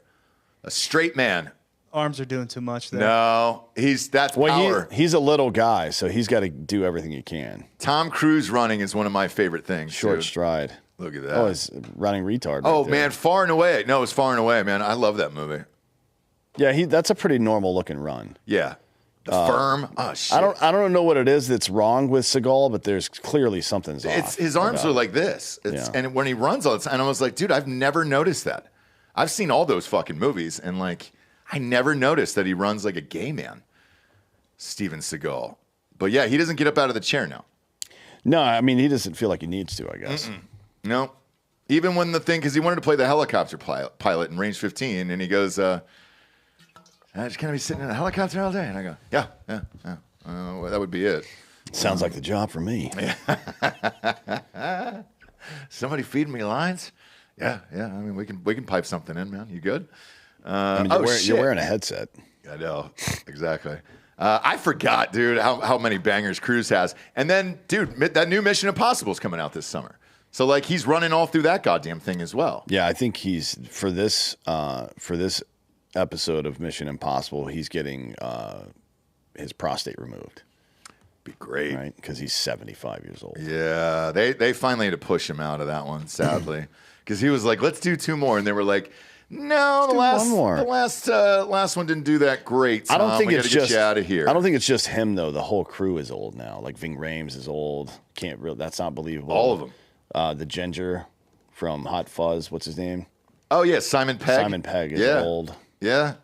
A straight man. Arms are doing too much there. No, that's power. He's a little guy, so he's got to do everything he can. Tom Cruise running is one of my favorite things. Short dude. stride. Look at that. Oh, he's running retard. Oh, right there. man, Far and Away. No, it's Far and Away, man. I love that movie. Yeah, that's a pretty normal looking run. Yeah. The Firm. Oh, shit. I don't know what it is that's wrong with Seagal, but there's clearly something's off. His arms are like this. And when he runs all the time, and I was like, dude, I've never noticed that. I've seen all those fucking movies, and like, I never noticed that he runs like a gay man. Steven Seagal. But yeah, he doesn't get up out of the chair now. No, I mean, he doesn't feel like he needs to, I guess. No. Even when the thing, because he wanted to play the helicopter pilot in range 15, and he goes, I just can't be sitting in a helicopter all day. And I go, yeah. Well, that would be it. Sounds like the job for me. Somebody feeding me lines? Yeah. I mean, we can pipe something in, man. You good? I mean, you're wearing a headset. I know. Exactly. I forgot, dude, how many bangers Cruise has. And then, dude, that new Mission Impossible is coming out this summer. So, like, he's running all through that goddamn thing as well. Yeah, I think he's for this episode of Mission Impossible, he's getting his prostate removed. Be great, right? Because he's 75 years old. Yeah, they finally had to push him out of that one, sadly, because he was like, "Let's do 2 more," and they were like, "No, the last one didn't do that great. Tom. I don't think we it's gotta just get you out of here." I don't think it's just him though. The whole crew is old now. Like Ving Rhames is old. That's not believable. All of them. The ginger from Hot Fuzz. What's his name? Oh yeah, Simon Pegg. Simon Pegg is old. Yeah,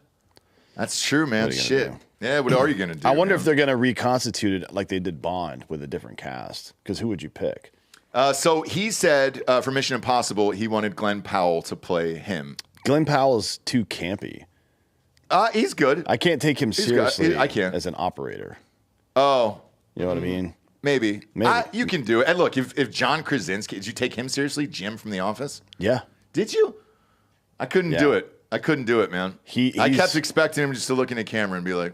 that's true, man. Shit. Yeah, what are you gonna do? I wonder man? if they're gonna reconstitute it like they did Bond with a different cast. Because who would you pick? So he said for Mission Impossible, he wanted Glenn Powell to play him. Glenn Powell's too campy. He's good. I can't take him seriously. I can't as an operator. Oh, you know what I mean? Maybe. You can do it. And look, if John Krasinski, did you take him seriously? Jim from The Office? Yeah. Did you? I couldn't do it. I couldn't do it, man. I kept expecting him just to look in the camera and be like,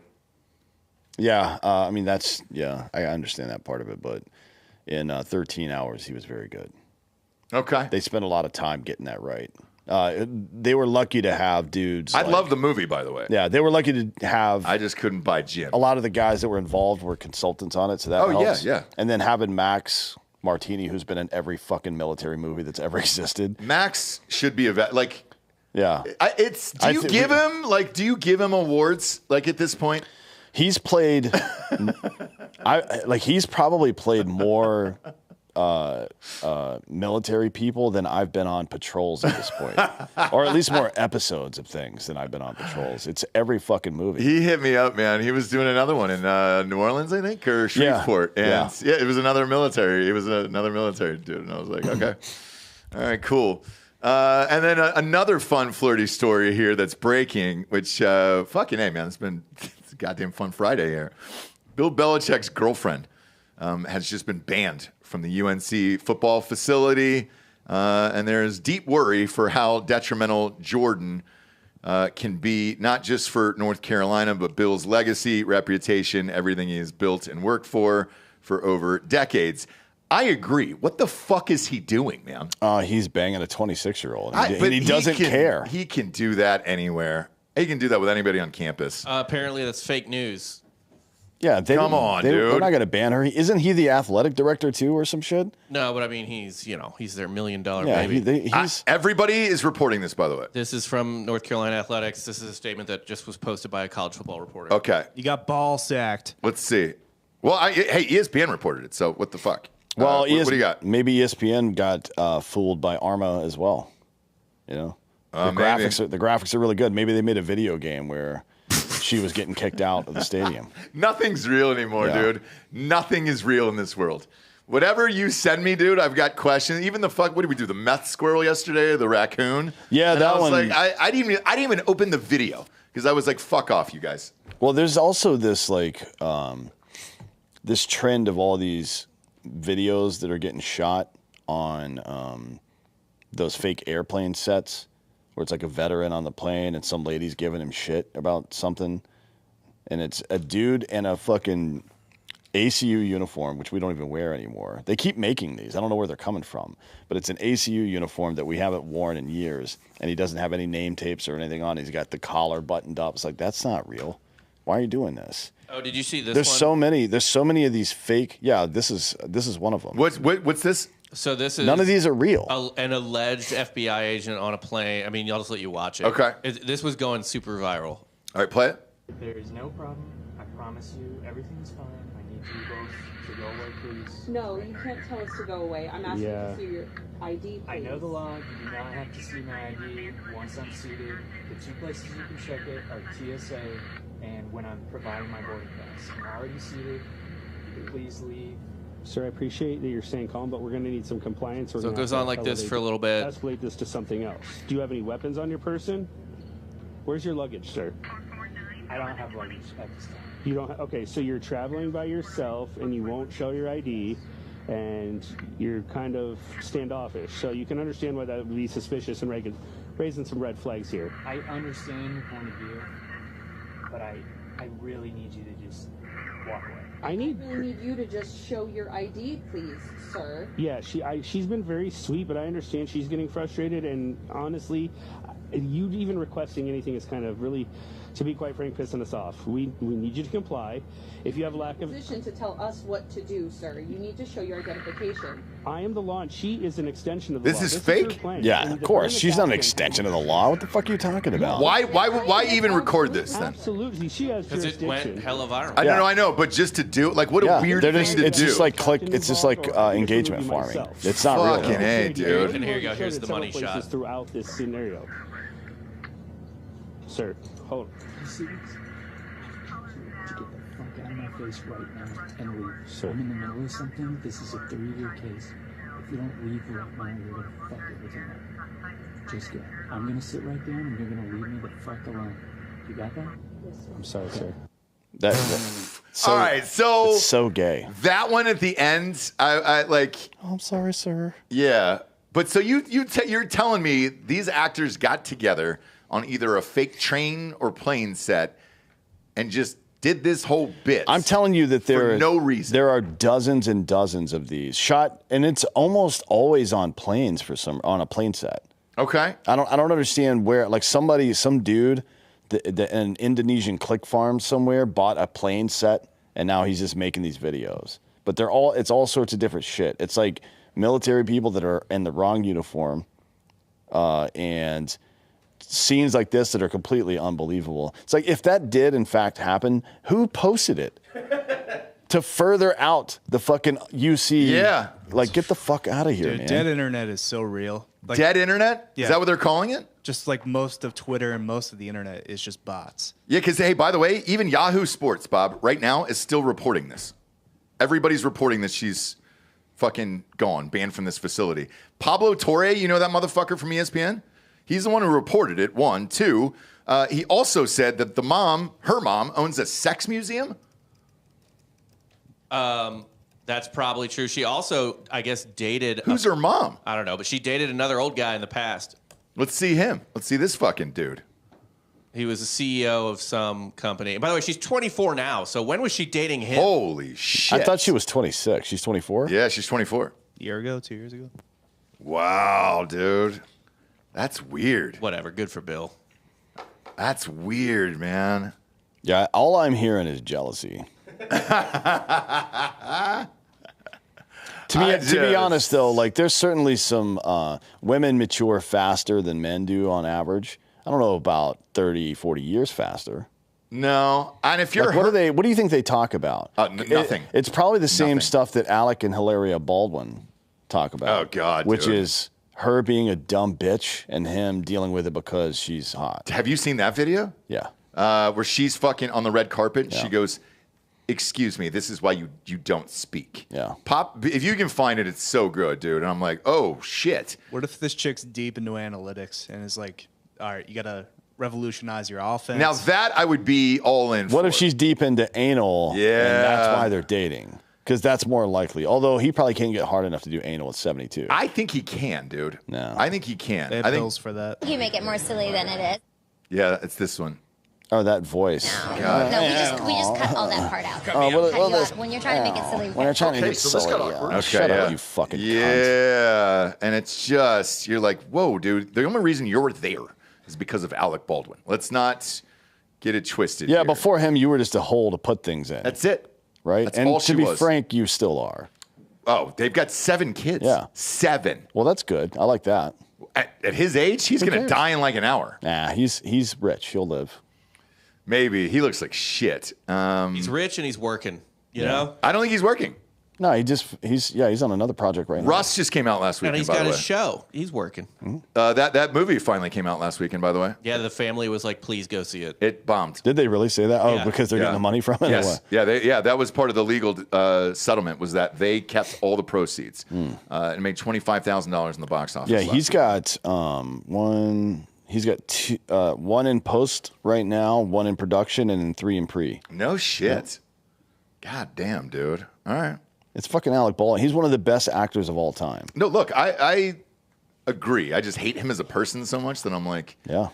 yeah. I mean, I understand that part of it. But in 13 Hours, he was very good. Okay. They spent a lot of time getting that right. They were lucky to have dudes. I love the movie, by the way. Yeah, they were lucky to have. I just couldn't buy Jim. A lot of the guys that were involved were consultants on it, so that helps. Yeah. And then having Max Martini, who's been in every fucking military movie that's ever existed. Max should be like. Yeah. Do you give him awards like at this point? He's played. He's probably played more. Military people than I've been on patrols at this point, or at least more episodes of things than I've been on patrols. It's every fucking movie. He hit me up, man. He was doing another one in New Orleans, I think, or Shreveport, and it was another military. It was another military dude, and I was like, okay, all right, cool. And then another fun, flirty story here that's breaking, which fucking hey, man, it's a goddamn fun Friday here. Bill Belichick's girlfriend has just been banned from the UNC football facility, and there's deep worry for how detrimental Jordan can be, not just for North Carolina, but Bill's legacy, reputation, everything he has built and worked for over decades. I agree. What the fuck is he doing, man? He's banging a 26-year-old, and he doesn't care. He can do that anywhere. He can do that with anybody on campus. Apparently, that's fake news. Yeah, come on, dude. They're not going to ban her. Isn't he the athletic director too, or some shit? No, but I mean, he's their $1 million baby. Everybody is reporting this, by the way. This is from North Carolina Athletics. This is a statement that just was posted by a college football reporter. Okay, you got ball sacked. Let's see. Well, hey, ESPN reported it. So what the fuck? Well, what do you got? Maybe ESPN got fooled by Arma as well. You know, the graphics are really good. Maybe they made a video game where she was getting kicked out of the stadium. Nothing's real anymore, dude. Nothing is real in this world. Whatever you send me, dude, I've got questions. Even the fuck, what did we do? The meth squirrel yesterday, the raccoon. Yeah, and that I was one. Like, I didn't even open the video because I was like, fuck off, you guys. Well, there's also this like this trend of all these videos that are getting shot on those fake airplane sets where it's like a veteran on the plane and some lady's giving him shit about something, and it's a dude in a fucking ACU uniform, which we don't even wear anymore. They keep making these. I don't know where they're coming from, but it's an ACU uniform that we haven't worn in years, and he doesn't have any name tapes or anything on. He's got the collar buttoned up. It's like, that's not real. Why are you doing this? Oh, did you see this There's one? There's so many of these fake. Yeah, this is one of them. What's this? So this is None of these are real. an alleged FBI agent on a plane. I mean, I'll just let you watch it. Okay. This was going super viral. All right, play it. There is no problem. I promise you, everything's fine. I need you both to go away, please. No, you can't tell us to go away. I'm asking to see your ID, please. I know the law. You do not have to see my ID once I'm seated. The two places you can check it are TSA and when I'm providing my boarding pass. I'm already seated. You can please leave. Sir, I appreciate that you're staying calm, but we're going to need some compliance. So it goes on like this for a little bit. Escalate this to something else. Do you have any weapons on your person? Where's your luggage, sir? I don't have luggage at this time. You don't. Okay, so you're traveling by yourself, and you won't show your ID, and you're kind of standoffish. So you can understand why that would be suspicious and raising some red flags here. I understand your point of view, but I really need you to just walk away. I really need you to just show your ID, please, sir. Yeah, she's been very sweet, but I understand she's getting frustrated, and honestly, you even requesting anything is kind of really, to be quite frank, pissing us off. We need you to comply. If you have a lack of Position to tell us what to do, sir. You need to show your identification. I am the law, and she is an extension of the law. This is fake? her plane. Yeah, And of the course. plane She's not an captain- extension of the law. What the fuck are you talking about? Why even record this then? Absolutely, she has Because it jurisdiction. went hella viral. I know, but just to do like what a Yeah, weird they're thing just, to it's do. just like click. It's just like engagement farming. It's not real. Fucking A, dude. And here you go. Here's the money Several places shot. throughout this scenario. Sir, hold on. You see this? Get the fuck out of my face right now and leave. Sir. I'm in the middle of something. This is a 3-year case. If you don't leave right now, you're gonna fuck everything up. Just go. I'm gonna sit right there and you're gonna leave me the fuck alone. You got that? I'm sorry, sir. That, so, All right, so it's so gay. that one at the end, I like. Oh, I'm sorry, sir. Yeah, but so you're telling me these actors got together on either a fake train or plane set and just did this whole bit. I'm telling you that for no reason. There are dozens and dozens of these shot, and it's almost always on planes on a plane set. Okay. I don't understand where, like some dude, an Indonesian click farm somewhere bought a plane set, and now he's just making these videos. But it's all sorts of different shit. It's like military people that are in the wrong uniform, and scenes like this that are completely unbelievable. It's like, if that did in fact happen, who posted it? To further out the fucking UC. Yeah. Like, get the fuck out of here, Dude, man. dead internet is so real. Like, Dead internet? Yeah. Is that what they're calling it? just like most of Twitter and most of the internet is just bots. Yeah, because, hey, by the way, even Yahoo Sports, Bob, right now is still reporting this. Everybody's reporting that she's fucking gone, banned from this facility. Pablo Torre, you know that motherfucker from ESPN? He's the one who reported it, one. Two, he also said that her mom, owns a sex museum. That's probably true. She also, I guess, dated... Who's her mom? I don't know, but she dated another old guy in the past. Let's see him. Let's see this fucking dude. He was the CEO of some company. By the way, she's 24 now, so when was she dating him? Holy shit. I thought she was 26. She's 24? Yeah, she's 24. A year ago, 2 years ago. Wow, dude. That's weird. Whatever, good for Bill. That's weird, man. Yeah, all I'm hearing is jealousy. To be honest, though, like there's certainly some women mature faster than men do on average. I don't know about 30, 40 years faster. No. And if you're Like, what do you think they talk about? Nothing. It's probably the same Nothing. stuff that Alec and Hilaria Baldwin talk about. Oh, God, Which dude. is her being a dumb bitch and him dealing with it because she's hot. Have you seen that video? Yeah. Where she's fucking on the red carpet. Yeah. She goes, excuse me, this is why you don't speak. Yeah. Pop, if you can find it, it's so good, dude. And I'm like, oh, shit. What if this chick's deep into analytics and is like, all right, you got to revolutionize your offense? Now that I would be all in What for. if she's deep into anal? Yeah. And that's why they're dating. Because that's more likely. Although he probably can't get hard enough to do anal at 72. I think he can, dude. No. I think he can. They have I think, pills for that. You make it more silly than it is. yeah, it's this one. Oh, that voice. God. No, we just cut all that part out. When you're trying to make it silly. When you're trying to Okay, get so this silly. got awkward. Yeah. Okay, Shut yeah. up, you fucking cunt. Yeah, and it's just, you're like, whoa, dude. The only reason you're there is because of Alec Baldwin. Let's not get it twisted. Yeah, here. before him, you were just a hole to put things in. That's it. right? That's And all to she be was. frank, you still are. Oh, they've got 7 kids. Yeah. 7. Well, that's good. I like that. At his age, he's going to cares? die in like an hour. Nah, he's rich. He'll live. Maybe. He looks like shit. He's rich and he's working. You know? I don't think he's working. No, he's on another project right now. Russ just came out last weekend, And he's by got the his way. show. He's working. That movie finally came out last weekend, by the way. Yeah, the family was like, please go see it. It bombed. Did they really say that? Oh, Yeah. because they're getting the money from it? Or Yes. what? Yeah, that was part of the legal settlement was that they kept all the proceeds. And made $25,000 in the box office. Yeah, last he's week. got one. He's got two, one in post right now, one in production, and then 3 in pre. No shit. God damn, dude. All right. It's fucking Alec Baldwin. He's one of the best actors of all time. No, look, I agree. I just hate him as a person so much that I'm like, Yeah.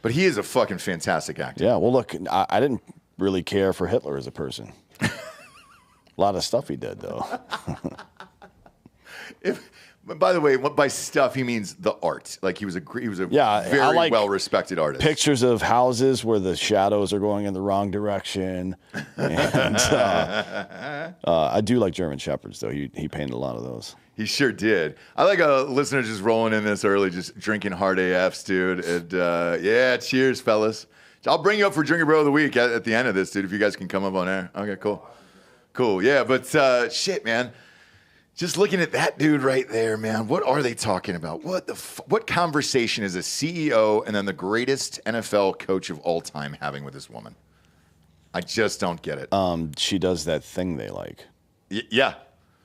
but he is a fucking fantastic actor. Yeah. Well, look, I didn't really care for Hitler as a person. A lot of stuff he did, though. By the way, by stuff he means the art. Like he was a Yeah, very I like well respected artist. Pictures of houses where the shadows are going in the wrong direction. And I do like German Shepherds, though. He painted a lot of those. He sure did. I like a listener just rolling in this early, just drinking hard AFs, dude. And yeah, cheers, fellas. I'll bring you up for Drinkin Bro of the Week at the end of this, dude, if you guys can come up on air. Okay, cool. Cool, yeah, but shit, man. Just looking at that dude right there, man. What are they talking about? What conversation is a CEO and then the greatest NFL coach of all time having with this woman? I just don't get it. She does that thing they like. Yeah.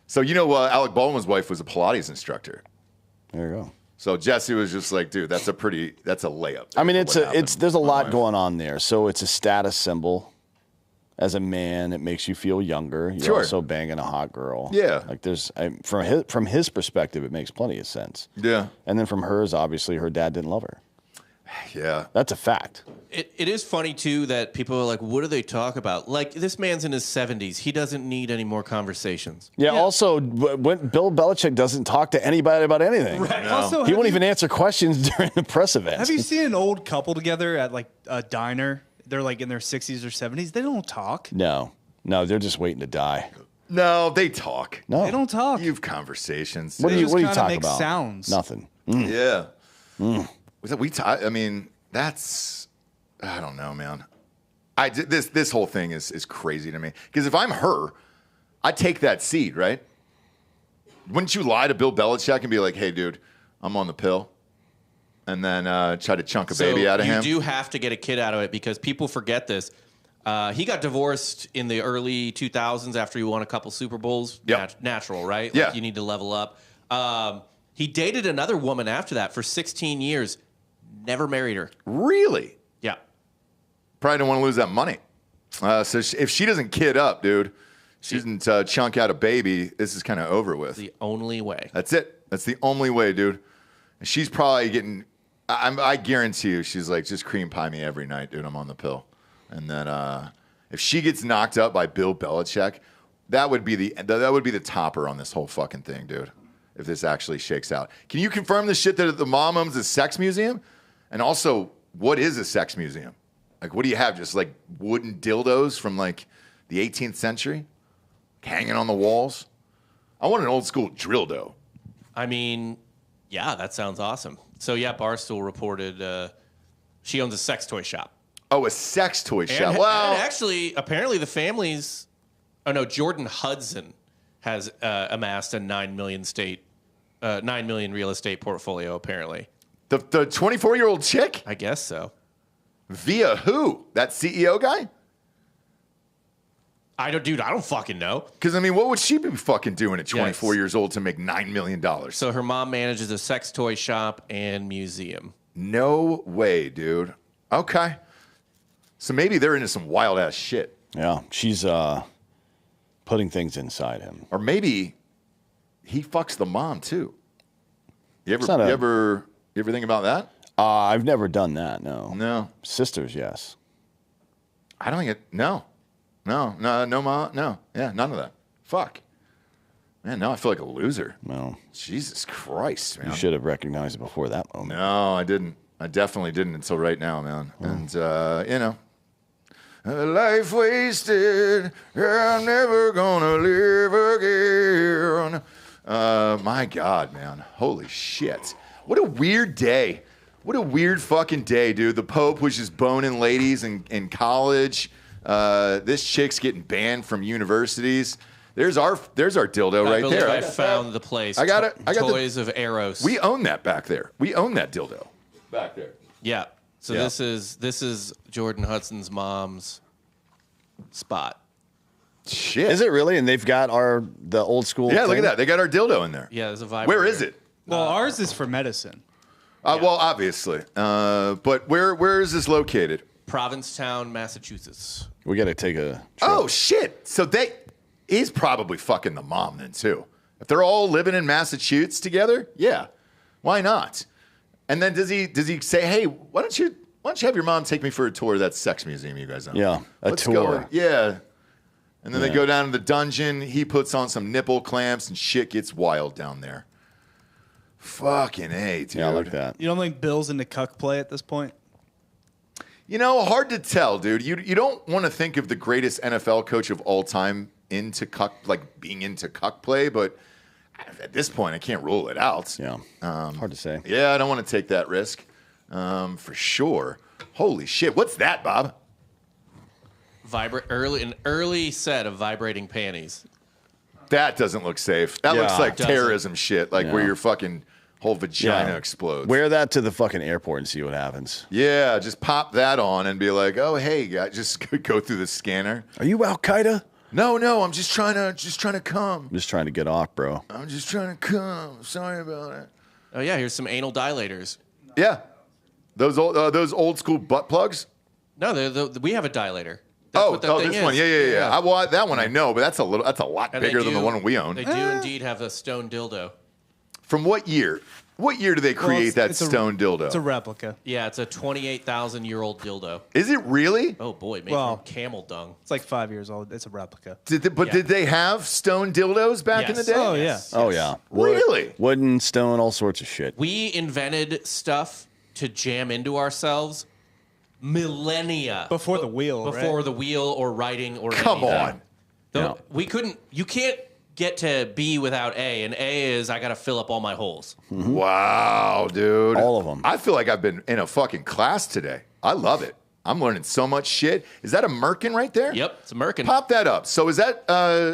So Alec Baldwin's wife was a Pilates instructor. There you go. So Jesse was just like, dude, that's a layup. I mean, there's a lot going on there. So it's a status symbol. As a man, it makes you feel younger. You're Sure. also banging a hot girl. Yeah. Like from his perspective, it makes plenty of sense. Yeah. And then from hers, obviously, her dad didn't love her. Yeah. That's a fact. It is funny, too, that people are like, what do they talk about? Like, this man's in his 70s. He doesn't need any more conversations. Yeah. Also, when Bill Belichick doesn't talk to anybody about anything. Right. Also, He won't even answer questions during the press events. Have you seen an old couple together at like a diner? They're like in their 60s or 70s. They don't talk. No, they're just waiting to die. No, they talk. No, They don't talk. You have conversations. What do you just kinda talk make about? sounds. Nothing. Yeah. I mean, that's, I don't know, man. This whole thing is crazy to me. Because if I'm her, I'd take that seed, right? Wouldn't you lie to Bill Belichick and be like, hey, dude, I'm on the pill? And then try to chunk a baby out of him? You do have to get a kid out of it because people forget this. He got divorced in the early 2000s after he won a couple Super Bowls. Yep. Natural, right? Yeah. Like you need to level up. He dated another woman after that for 16 years. Never married her. Really? Yeah. Probably don't want to lose that money. So if she doesn't kid up, dude, she doesn't chunk out a baby, this is kind of over with. The only way. That's it. That's the only way, dude. And she's probably getting, I guarantee you, she's like, just cream pie me every night, dude. I'm on the pill. And then if she gets knocked up by Bill Belichick, that would be the topper on this whole fucking thing, dude. If this actually shakes out. Can you confirm the shit that the mom owns a sex museum? And also, what is a sex museum? Like, what do you have? Just like wooden dildos from like the 18th century hanging on the walls? I want an old school dildo. I mean, yeah, that sounds awesome. So, yeah, Barstool reported she owns a sex toy shop. Oh, a sex toy shop. And, Well, and actually, apparently the family's... Oh, no, Jordan Hudson has amassed a $9 million real estate portfolio, apparently. the 24-year-old chick? I guess so. Via who? That CEO guy? I don't fucking know. Because, I mean, what would she be fucking doing at 24 years old to make $9 million? So her mom manages a sex toy shop and museum. No way, dude. Okay. So maybe they're into some wild ass shit. Yeah, she's putting things inside him. Or maybe he fucks the mom too. You ever think about that? I've never done that, no. No. Sisters, yes. I don't think it. No, mom. No. Yeah, none of that. Fuck. Man, now I feel like a loser. No. Jesus Christ, man. You should have recognized it before that moment. No, I didn't. I definitely didn't until right now, man. And, life wasted, I'm never gonna live again. My God, man. Holy shit. What a weird day. What a weird fucking day, dude. The Pope was just boning ladies in college. This chick's getting banned from universities. There's our dildo right there. I found the place. I got it. Toys of Eros. We own that back there. We own that dildo back there. Yeah. So Yeah. this is Jordan Hudson's mom's spot. Shit. Is it really? And they've got the old school Yeah, look thing? at that. They got our dildo in there. Yeah, there's a vibrator. Where is it? Well, ours is for medicine. Well, obviously. But where is this located? Provincetown, Massachusetts. We got to take a trip. Oh, shit. So he's probably fucking the mom then, too. If they're all living in Massachusetts together, yeah. Why not? And then does he say, hey, why don't you have your mom take me for a tour of that sex museum you guys own? Yeah, Let's tour. go. Yeah. And then they go down to the dungeon. He puts on some nipple clamps and shit gets wild down there. Fucking A, dude. Yeah, I like that. You don't think Bill's into cuck play at this point? Hard to tell, dude. You don't want to think of the greatest NFL coach of all time into cuck, like being into cuck play, but at this point, I can't rule it out. Yeah, hard to say. Yeah, I don't want to take that risk, for sure. Holy shit, what's that, Bob? An early set of vibrating panties. That doesn't look safe. That looks like Doesn't. terrorism shit, like where Yeah. your fucking whole vagina Yeah. explodes. Wear that to the fucking airport and see what happens. Yeah, just pop that on and be like, oh, hey, guy, just go through the scanner. Are you Al Qaeda? No, I'm just trying to come. I'm just trying to get off, bro. I'm just trying to come. Sorry about it. Oh yeah, here's some anal dilators. Yeah, those old school butt plugs. No, we have a dilator. That's what that thing this is. one. Yeah. That one I know, but that's a lot And they bigger than the one we own. They do indeed have a stone dildo. From what year? What year do they create that stone dildo? It's a replica. Yeah, it's a 28,000-year-old dildo. Is it really? Oh boy, made Well- from camel dung. It's like 5 years old. It's a replica. Did they have stone dildos back in the Yes. day? Oh, yeah. Yes. Oh, yeah. Really? Wooden, stone, all sorts of shit. We invented stuff to jam into ourselves millennia Before the wheel, before right? the wheel or writing or Come anything. on. Though we couldn't. You can't get to B without A, and A is I got to fill up all my holes. Wow, dude. All of 'em. I feel like I've been in a fucking class today. I love it. I'm learning so much shit. Is that a merkin right there? Yep, it's American. Pop that up. So is that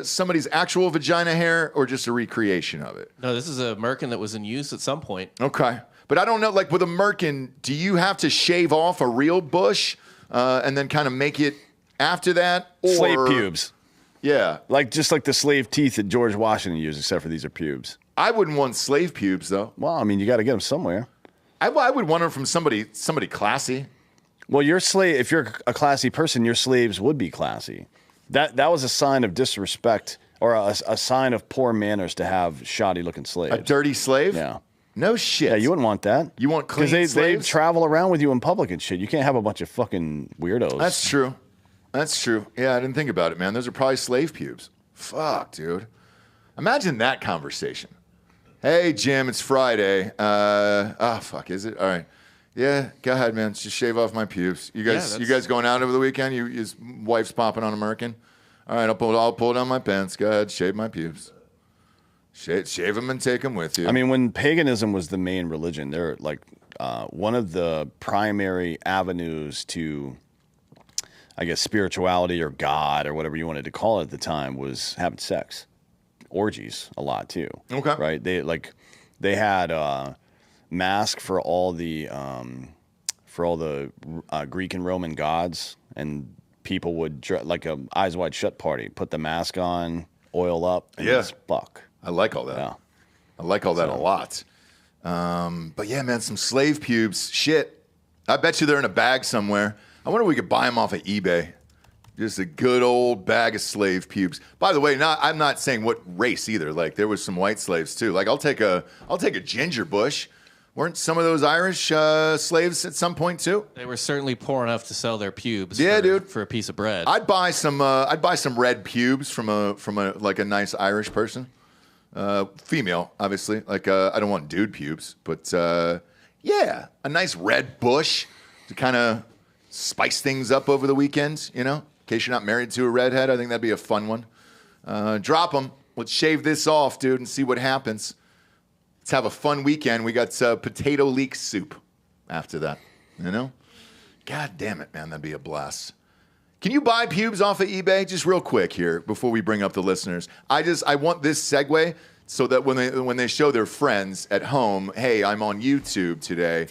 somebody's actual vagina hair or just a recreation of it? No, this is a merkin that was in use at some point. Okay. But I don't know, like with a merkin, do you have to shave off a real bush and then kind of make it after that? Or, Slave pubes. Yeah. Just like the slave teeth that George Washington used, except for these are pubes. I wouldn't want slave pubes, though. Well, I mean, you got to get them somewhere. I would want them from somebody classy. Well, if you're a classy person, your slaves would be classy. That was a sign of disrespect or a sign of poor manners to have shoddy-looking slaves. A dirty slave? Yeah. No shit. Yeah, you wouldn't want that. You want clean Because they slaves? travel around with you in public and shit. You can't have a bunch of fucking weirdos. That's true. That's true. Yeah, I didn't think about it, man. Those are probably slave pubes. Fuck, dude. Imagine that conversation. Hey, Jim, it's Friday. Fuck, is it? All right. Yeah, go ahead, man. Just shave off my pubes. You guys going out over the weekend? His wife's popping on American? All right, I'll pull down my pants. Go ahead, shave my pubes. Shave them and take them with you. I mean, when paganism was the main religion, they're like one of the primary avenues to, I guess, spirituality or God or whatever you wanted to call it at the time was having sex, orgies a lot too. Okay, right? They had mask for all the Greek and Roman gods, and people would like a Eyes Wide Shut party, put the mask on, oil up, and just fuck. I like all that. Yeah. I like all that a lot. But yeah, man, some slave pubes. Shit. I bet you they're in a bag somewhere. I wonder if we could buy them off of eBay. Just a good old bag of slave pubes. By the way, I'm not saying what race either. Like there was some white slaves too. Like I'll take a ginger bush. Weren't some of those Irish slaves at some point too? They were certainly poor enough to sell their pubes. Dude, for a piece of bread. I'd buy some red pubes from a nice Irish person, female, obviously. Like I don't want dude pubes, but yeah, a nice red bush to kind of spice things up over the weekend. You know, in case you're not married to a redhead, I think that'd be a fun one. Drop them. Let's shave this off, dude, and see what happens. Let's have a fun weekend. We got potato leek soup after that, you know? God damn it, man. That'd be a blast. Can you buy pubes off of eBay? Just real quick here before we bring up the listeners. I want this segue so that when they show their friends at home, hey, I'm on YouTube today.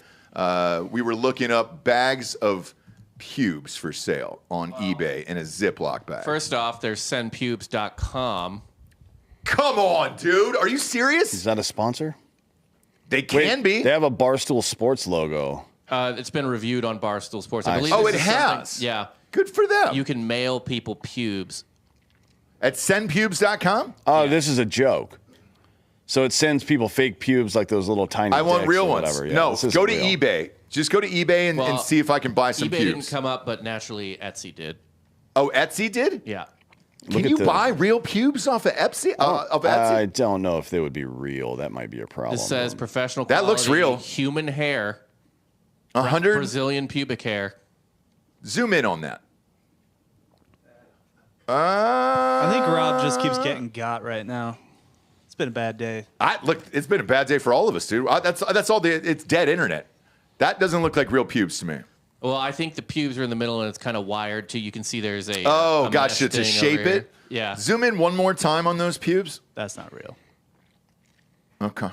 We were looking up bags of pubes for sale on eBay in a Ziploc bag. First off, there's sendpubes.com. Come on, dude. Are you serious? Is that a sponsor? They can be. They have a Barstool Sports logo. It's been reviewed on Barstool Sports. I believe. Oh, this it is has? something- Yeah. Good for them. You can mail people pubes. At sendpubes.com? Oh, this is a joke. So it sends people fake pubes like those little tiny I want dicks real or ones. whatever. Yeah, no, this isn't go to real. eBay. Just go to eBay and see if I can buy some eBay pubes. didn't come up, but naturally Etsy did. Oh, Etsy did? Yeah. Can you buy real pubes off of Etsy? I don't know if they would be real. That might be a problem. This says professional That looks quality real. human hair. 100? Brazilian pubic hair. Zoom in on that. I think Rob just keeps getting got right now. It's been a bad day. Look, it's been a bad day for all of us, dude. That's all. It's dead internet. That doesn't look like real pubes to me. Well, I think the pubes are in the middle and it's kind of wired too. You can see there's a gotcha. mesh To thing shape over here. it. Yeah. Zoom in one more time on those pubes. That's not real. Okay.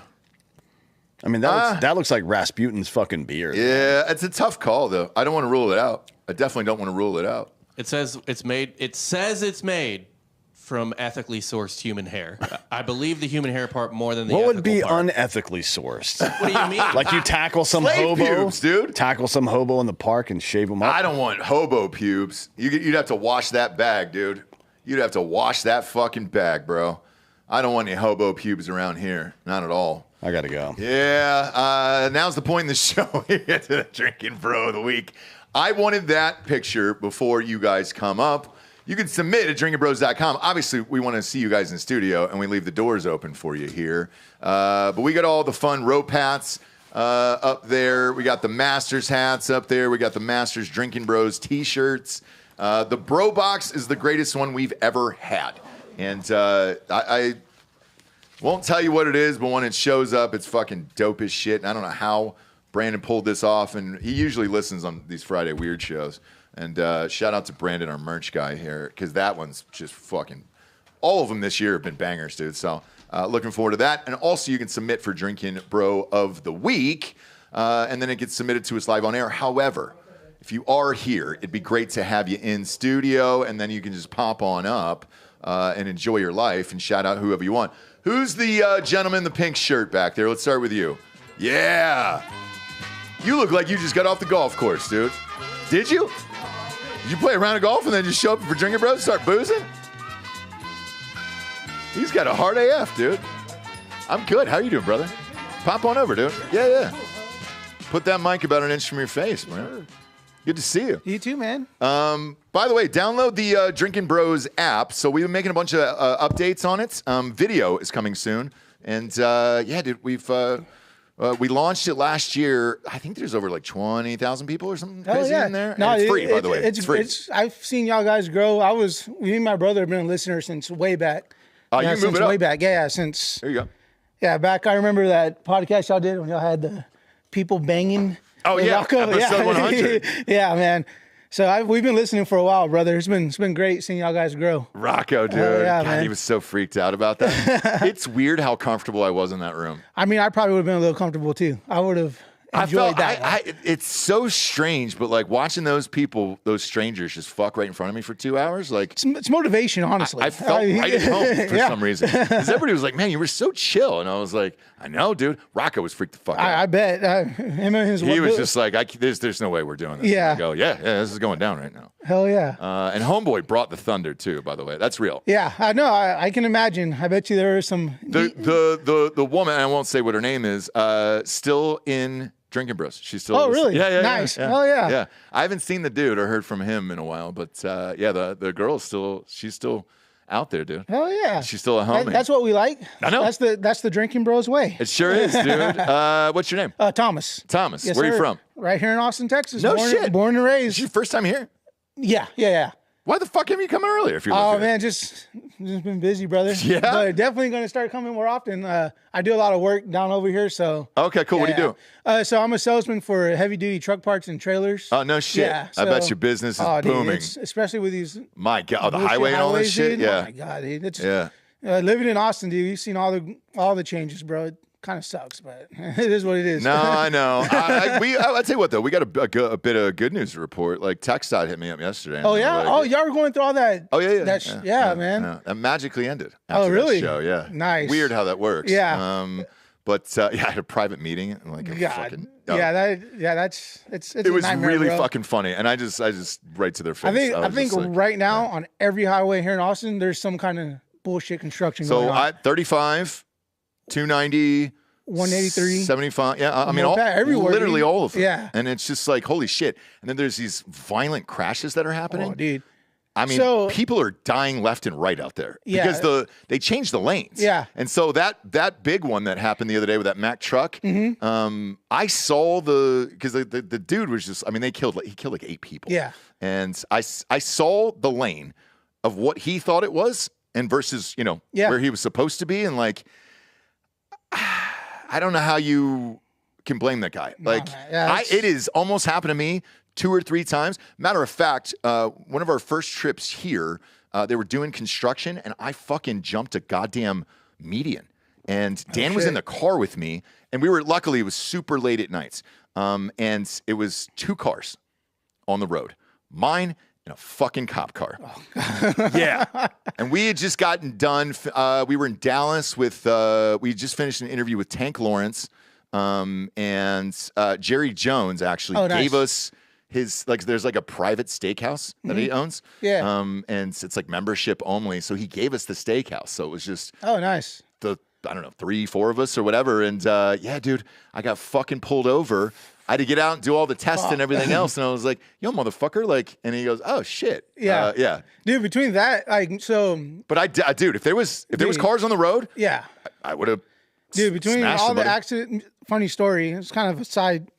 I mean, that looks like Rasputin's fucking beard. Yeah, it's a tough call though. I don't want to rule it out. I definitely don't want to rule it out. It says it's made. It says it's made from ethically sourced human hair. I believe the human hair part more than the. What would be part. unethically sourced? What do you mean? Like you tackle some Slave hobo, pubes, dude. Tackle some hobo in the park and shave them up. I don't want hobo pubes. You'd have to wash that bag, dude. You'd have to wash that fucking bag, bro. I don't want any hobo pubes around here. Not at all. I gotta go. Yeah. Now's the point in the show. We get to the Drinkin Bro of the week. I wanted that picture before you guys come up. You can submit at drinkinbros.com. Obviously, we want to see you guys in studio, and we leave the doors open for you here. But we got all the fun rope hats up there. We got the Masters hats up there. We got the Masters Drinkin Bros t-shirts. The Bro Box is the greatest one we've ever had. And I won't tell you what it is, but when it shows up, it's fucking dope as shit. And I don't know how Brandon pulled this off, and he usually listens on these Friday Weird shows. And shout out to Brandon, our merch guy here, because that one's just fucking... All of them this year have been bangers, dude. So looking forward to that. And also you can submit for Drinkin Bro of the Week, and then it gets submitted to us live on air. However, if you are here, it'd be great to have you in studio, and then you can just pop on up and enjoy your life and shout out whoever you want. Who's the gentleman in the pink shirt back there? Let's start with you. Yeah. You look like you just got off the golf course, dude. Did you? Did you play a round of golf and then just show up for Drinkin Bros and start boozing? He's got a hard AF, dude. I'm good. How you doing, brother? Pop on over, dude. Yeah. Put that mic about an inch from your face, man. Good to see you. You too, man. By the way, download the Drinkin Bros app. So we've been making a bunch of updates on it. Video is coming soon. And yeah, dude, we launched it last year. I think there's over like 20,000 people or something crazy in there. No, and it's free, by the way. It's free. I've seen y'all guys grow. Me and my brother have been a listener since way back. Oh, you move it up. Way back, yeah. Since there you go. Yeah, back. I remember that podcast y'all did when y'all had the people banging. Oh yeah, episode 100. Yeah, man. So we've been listening for a while, brother. It's been great seeing y'all guys grow. Rocco, dude. Yeah, God, man. he was so freaked out about that. It's weird how comfortable I was in that room. I mean, I probably would have been a little comfortable too. I would have, enjoyed that. It's so strange, but like watching those people, those strangers, just fuck right in front of me for 2 hours, like it's motivation, honestly. I felt right at home for some reason. Because everybody was like, "Man, you were so chill," and I was like, "I know, dude." Rocco was freaked the fuck out. I bet him and his. He was just like, "There's no way we're doing this." Yeah. And I go, yeah, this is going down right now. Hell yeah. And Homeboy brought the thunder too. By the way, that's real. Yeah, I know. I can imagine. I bet you there are some. The woman, I won't say what her name is, still in Drinkin Bros. She's still. Oh, really? Yeah. Nice. Yeah. Oh, yeah. Yeah. I haven't seen the dude or heard from him in a while, but the girl's she's still out there, dude. Hell yeah. She's still a homie. That's what we like. I know. That's the Drinkin Bros way. It sure is, dude. What's your name? Thomas. Thomas. Yes, Where are you sir. from? Right here in Austin, Texas. No born, shit. Born and Is raised. this your first time here? Yeah. Why the fuck haven't you come earlier if you live Oh here? man, just been busy, brother. Yeah? But definitely going to start coming more often. I do a lot of work down over here, so. Okay, cool. What do you do? So I'm a salesman for heavy duty truck parts and trailers. Oh, no shit. Yeah, I bet so- your business is Oh, dude, booming. especially with these My God. The bullshit highway and all this highways, shit? dude. Yeah. Oh my God, dude. It's, Yeah. living in Austin, dude, you've seen all the changes, bro. It kind of sucks, but it is what it is. No, I know. I'll tell you what, though. We got a bit of good news to report. Like, TechSide hit me up yesterday. Oh, yeah? Like, Y'all were going through all that. Oh, yeah. Yeah, man. Yeah. That magically ended. Oh, after really? That show, yeah. Nice. Weird how that works. Yeah. But I had a private meeting. And like, God. fucking, It's it was nightmare, really bro. fucking funny. And I just right to their face. I was think just like, right now on every highway here in Austin, there's some kind of bullshit construction going So on. 35, 290, 183, 75. Yeah, I mean, Moped, everywhere, literally dude. all of them. Yeah. And it's just like, holy shit. And then there's these violent crashes that are happening. Oh, dude. I mean, So- people are dying left and right out there Yeah. because they changed the lanes. Yeah. And so that big one that happened the other day with that Mack truck, I saw because the dude was just, I mean, he killed like 8 people. Yeah. And I saw the lane of what he thought it was and versus, Yeah. where he was supposed to be. And like, I don't know how you can blame that guy. Like, yeah, it has almost happened to me 2 or 3 times. Matter of fact, one of our first trips here, they were doing construction, and I fucking jumped a goddamn median. And Dan was in the car with me, and luckily, it was super late at nights. And it was 2 cars on the road. Mine and a fucking cop car. Yeah. And we had just gotten done. We were in Dallas we just finished an interview with Tank Lawrence. And Jerry Jones actually gave us there's like a private steakhouse that he owns. Yeah. And it's like membership only. So he gave us the steakhouse. So it was just Oh, nice. I don't know, 3, 4 of us or whatever. And yeah, dude, I got fucking pulled over. I had to get out and do all the tests and everything else. And I was like, yo, motherfucker. Like, and he goes, oh, shit. Yeah. Yeah. Dude, between that, like, so. But dude, if there was cars on the road, Yeah. I would have. Dude, between smashed all somebody. the accident, funny story. It's kind of a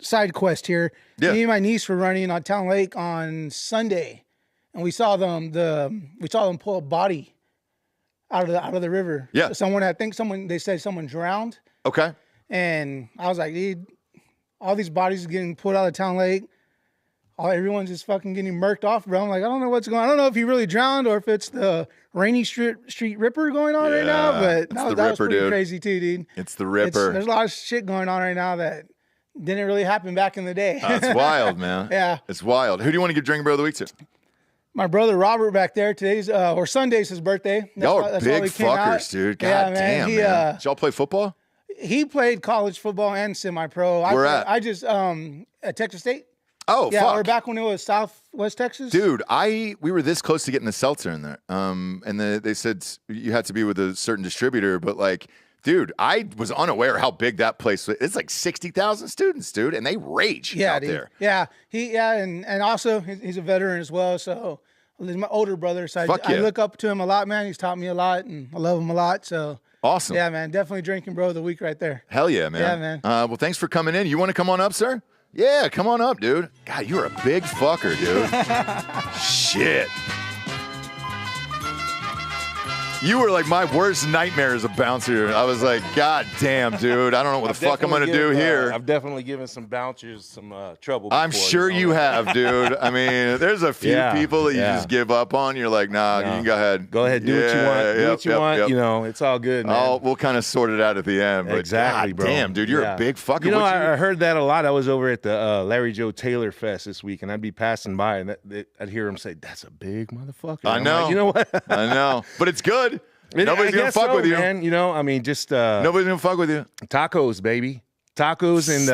side quest here. Yeah. Me and my niece were running on Town Lake on Sunday, and we saw them pull a body out of the river. Yeah. They said someone drowned, Okay. and I was like, dude, all these bodies getting pulled out of Town Lake. Everyone's just fucking getting murked off, bro. I'm like, I don't know what's going on. I don't know if he really drowned or if it's the Rainy Street Ripper going on right now, but it's that the was Ripper, pretty dude. crazy too, dude. It's the Ripper. There's a lot of shit going on right now that didn't really happen back in the day. That's wild, man. Yeah. It's wild. Who do you want to give Drinkin Bro of the Week to? My brother Robert back there, Sunday's his birthday. Y'all are that's big why we came out. fuckers, dude. God Yeah, damn, man. Did y'all play football? He played college football and semi-pro. Where at? I just at Texas State. Oh, Yeah, fuck. or back when it was Southwest Texas. Dude, we were this close to getting the seltzer in there. And they said you had to be with a certain distributor, but like, dude, I was unaware how big that place was. It's like 60,000 students, dude, and they rage out dude. there. Yeah, and also he's a veteran as well. So he's my older brother. So Fuck I yeah. look up to him a lot, man. He's taught me a lot, and I love him a lot. So Awesome. yeah, man, definitely Drinkin Bro of the Week right there. Hell yeah, man. Yeah, man. Well, thanks for coming in. You want to come on up, sir? Yeah, come on up, dude. God, you're a big fucker, dude. Shit. You were like my worst nightmare as a bouncer. I was like, God damn, dude. I don't know what the fuck I'm going to do here. I've definitely given some bouncers some trouble I'm before, sure you have, dude. I mean, there's a few people that you just give up on. You're like, nah, you can go ahead. Go ahead, do what you want. Do what you want. You know, it's all good, man. We'll kind of sort it out at the end. But exactly, God bro. damn, dude, you're a big fucker. You know, I heard that a lot. I was over at the Larry Joe Taylor Fest this week, and I'd be passing by, and I'd hear him say, "That's a big motherfucker." I know. Like, you know what? I know. But it's good. Nobody's going to fuck with you. Man. You know, I mean, just nobody's going to fuck with you. Tacos, baby. Tacos and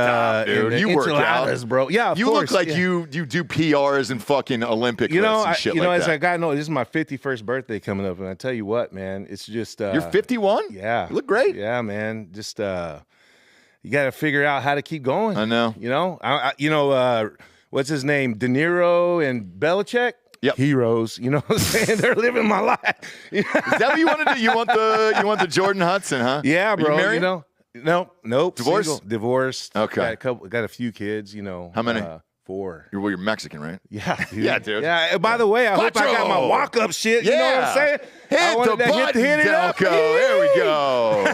dude, you work out, bro. Yeah, of you course. look like you do PRs and fucking Olympic lists and shit as I got this is my 51st birthday coming up, and I tell you what, man, it's just you're 51. Yeah, you look great. Yeah, man, just you got to figure out how to keep going. I know. You know, what's his name? De Niro and Belichick. Yep. Heroes, you know what I'm saying? They're living my life. Is that what you want to do? You want the Jordan Hudson, huh? Yeah, bro. Are you married? Nope. Divorced? Single. Divorced. Okay. Got a few kids, you know. How many? 4. You're Mexican, right? Yeah, dude. Yeah, dude. Yeah. By the way, I hope I got my walk-up shit. You know what I'm saying? Hit the button, Delco. There we go.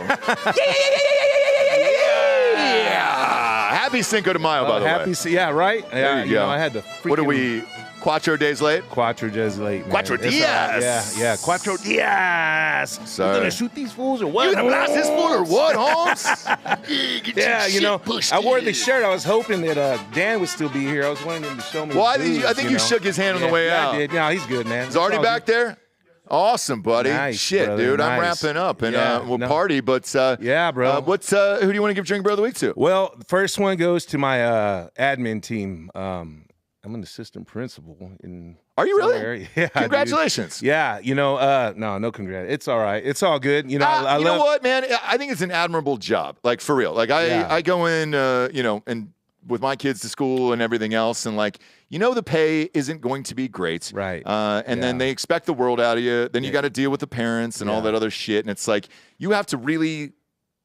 Yeah. Happy Cinco de Mayo, by the way. Yeah, right? There you go. I had to freaking... What are we... 4 days late? 4 days late, man. 4 dias. Yeah. 4 dias. Sorry. You gonna shoot these fools or what? You gonna blast this fool or what, Holmes? Yeah, you know, I wore the shirt. I was hoping that Dan would still be here. I was wanting him to show me. Well, his I think you shook his hand on the way out. I did. No, he's good, man. He's already back there? Awesome, buddy. Nice, shit, brother, dude. nice. I'm wrapping up, and we'll party. But yeah, bro. Who do you want to give Drinkin Bro of the Week to? Well, the first one goes to my admin team. I'm an assistant principal in. Are you really? Area. Yeah. Congratulations. Dude. Yeah. You know, no congrats. It's all right. It's all good. You know, I you know what, man? I think it's an admirable job. Like for real. Like I go in, and with my kids to school and everything else, and like, the pay isn't going to be great. Right. And then they expect the world out of you. Then you got to deal with the parents and all that other shit. And it's like, you have to really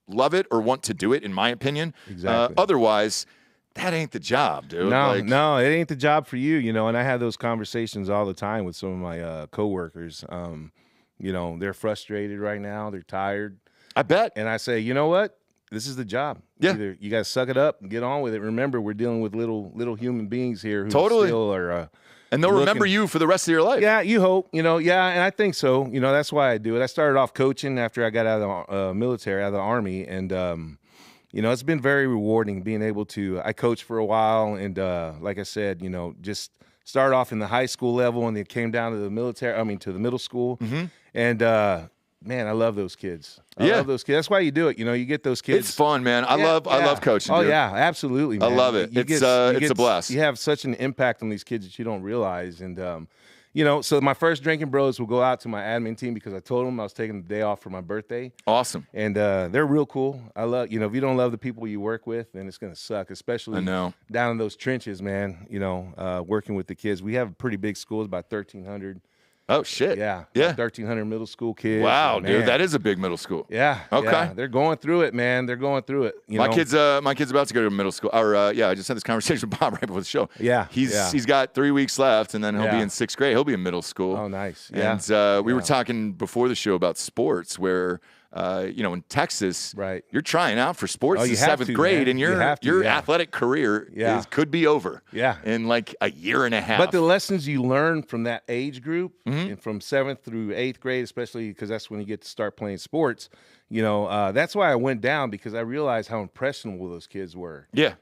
love it or want to do it, in my opinion. Exactly. Otherwise, that ain't the job, dude. No, it ain't the job for you, and I have those conversations all the time with some of my coworkers. They're frustrated right now. They're tired. I bet. And I say, you know what? This is the job. Yeah. Either you got to suck it up and get on with it. Remember, we're dealing with little human beings here who still are and they'll remember you for the rest of your life. Yeah, you hope. And I think so. That's why I do it. I started off coaching after I got out of the military, out of the Army, and it's been very rewarding being able to. I coached for a while, and like I said, just start off in the high school level, and then came down to the military. I mean, to the middle school, and man, I love those kids. I love those kids. That's why you do it. You get those kids. It's fun, man. I love coaching. Oh dude. yeah, absolutely, man. I love it. It's a blast. You have such an impact on these kids that you don't realize, and so my first Drinkin Bros will go out to my admin team because I told them I was taking the day off for my birthday. Awesome. And they're real cool. I love, if you don't love the people you work with, then it's going to suck, especially down in those trenches, man, working with the kids. We have a pretty big school, it's about 1,300. Oh, shit. Yeah. 1,300 middle school kids. Wow, dude. That is a big middle school. Yeah. Okay. Yeah. They're going through it, man. They're going through it. My kid's about to go to middle school. Or I just had this conversation with Bob right before the show. Yeah. He's got 3 weeks left, and then he'll be in 6th grade. He'll be in middle school. Oh, nice. Yeah. And we were talking before the show about sports, where in Texas, right, you're trying out for sports in 7th grade, man. and your athletic career could be over in like a year and a half. But the lessons you learn from that age group, and from 7th through 8th grade, especially because that's when you get to start playing sports, that's why I went down, because I realized how impressionable those kids were. Yeah.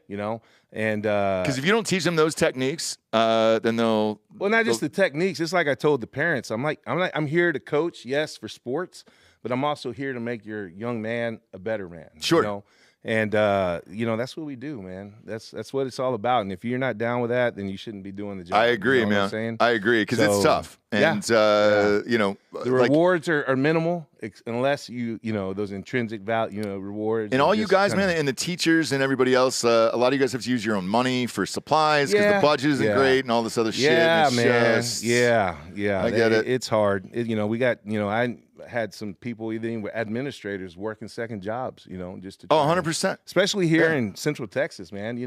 And because if you don't teach them those techniques, then they'll not just the techniques. It's like I told the parents, I'm here to coach, yes, for sports, but I'm also here to make your young man a better man. Sure. And that's what we do, man. That's what it's all about. And if you're not down with that, then you shouldn't be doing the job. I agree, you know man. What I'm saying? I agree, because it's tough. And the rewards are minimal unless those intrinsic value, rewards. And all you guys, man, and the teachers and everybody else, a lot of you guys have to use your own money for supplies because the budget isn't great and all this other shit. Yeah, it's man. Just, yeah. I get it. It's hard. We got, I had some people, even administrators, working second jobs, just to 100%. Especially here in Central Texas, man.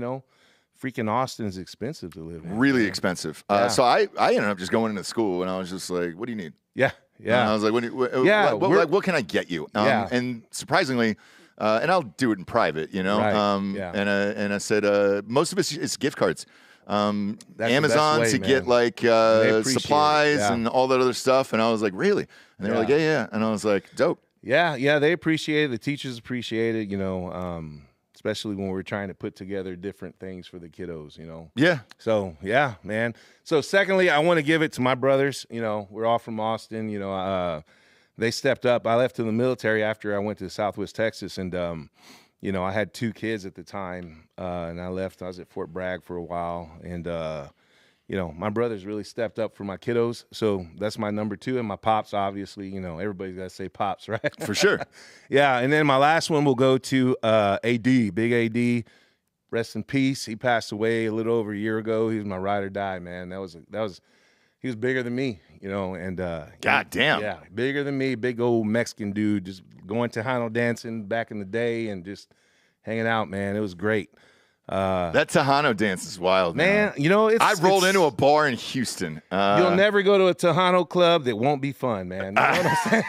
Freaking Austin is expensive to live in. Really expensive. So I ended up just going into school, and I was just like, what do you need? Yeah. Yeah. And I was like, what can I get you? And surprisingly, and I'll do it in private, you know. Right. And I said, most of it's gift cards. Amazon way, to man. get like supplies and all that other stuff. And I was like, really? And they were like, yeah. And I was like, dope. Yeah, they appreciate it. The teachers appreciate it, you know, especially when we're trying to put together different things for the kiddos, you know. Yeah. So, yeah, man. So, secondly, I want to give it to my brothers. You know, we're all from Austin. You know, they stepped up. I left to the military after I went to Southwest Texas, and, you know, I had 2 kids at the time, and I left. I was at Fort Bragg for a while, and you know, my brothers really stepped up for my kiddos. So that's my number 2. And my pops, obviously, you know, everybody's got to say pops, right? For sure. Yeah. And then my last one will go to AD, Big AD. Rest in peace. He passed away a little over a year ago. He was my ride or die, man. He was bigger than me, you know, and God damn. Yeah, bigger than me, big old Mexican dude, just going Tejano dancing back in the day and just hanging out, man. It was great. That Tejano dance is wild, man. You know, I rolled into a bar in Houston. You'll never go to a Tejano club that won't be fun, man. You know what I'm saying?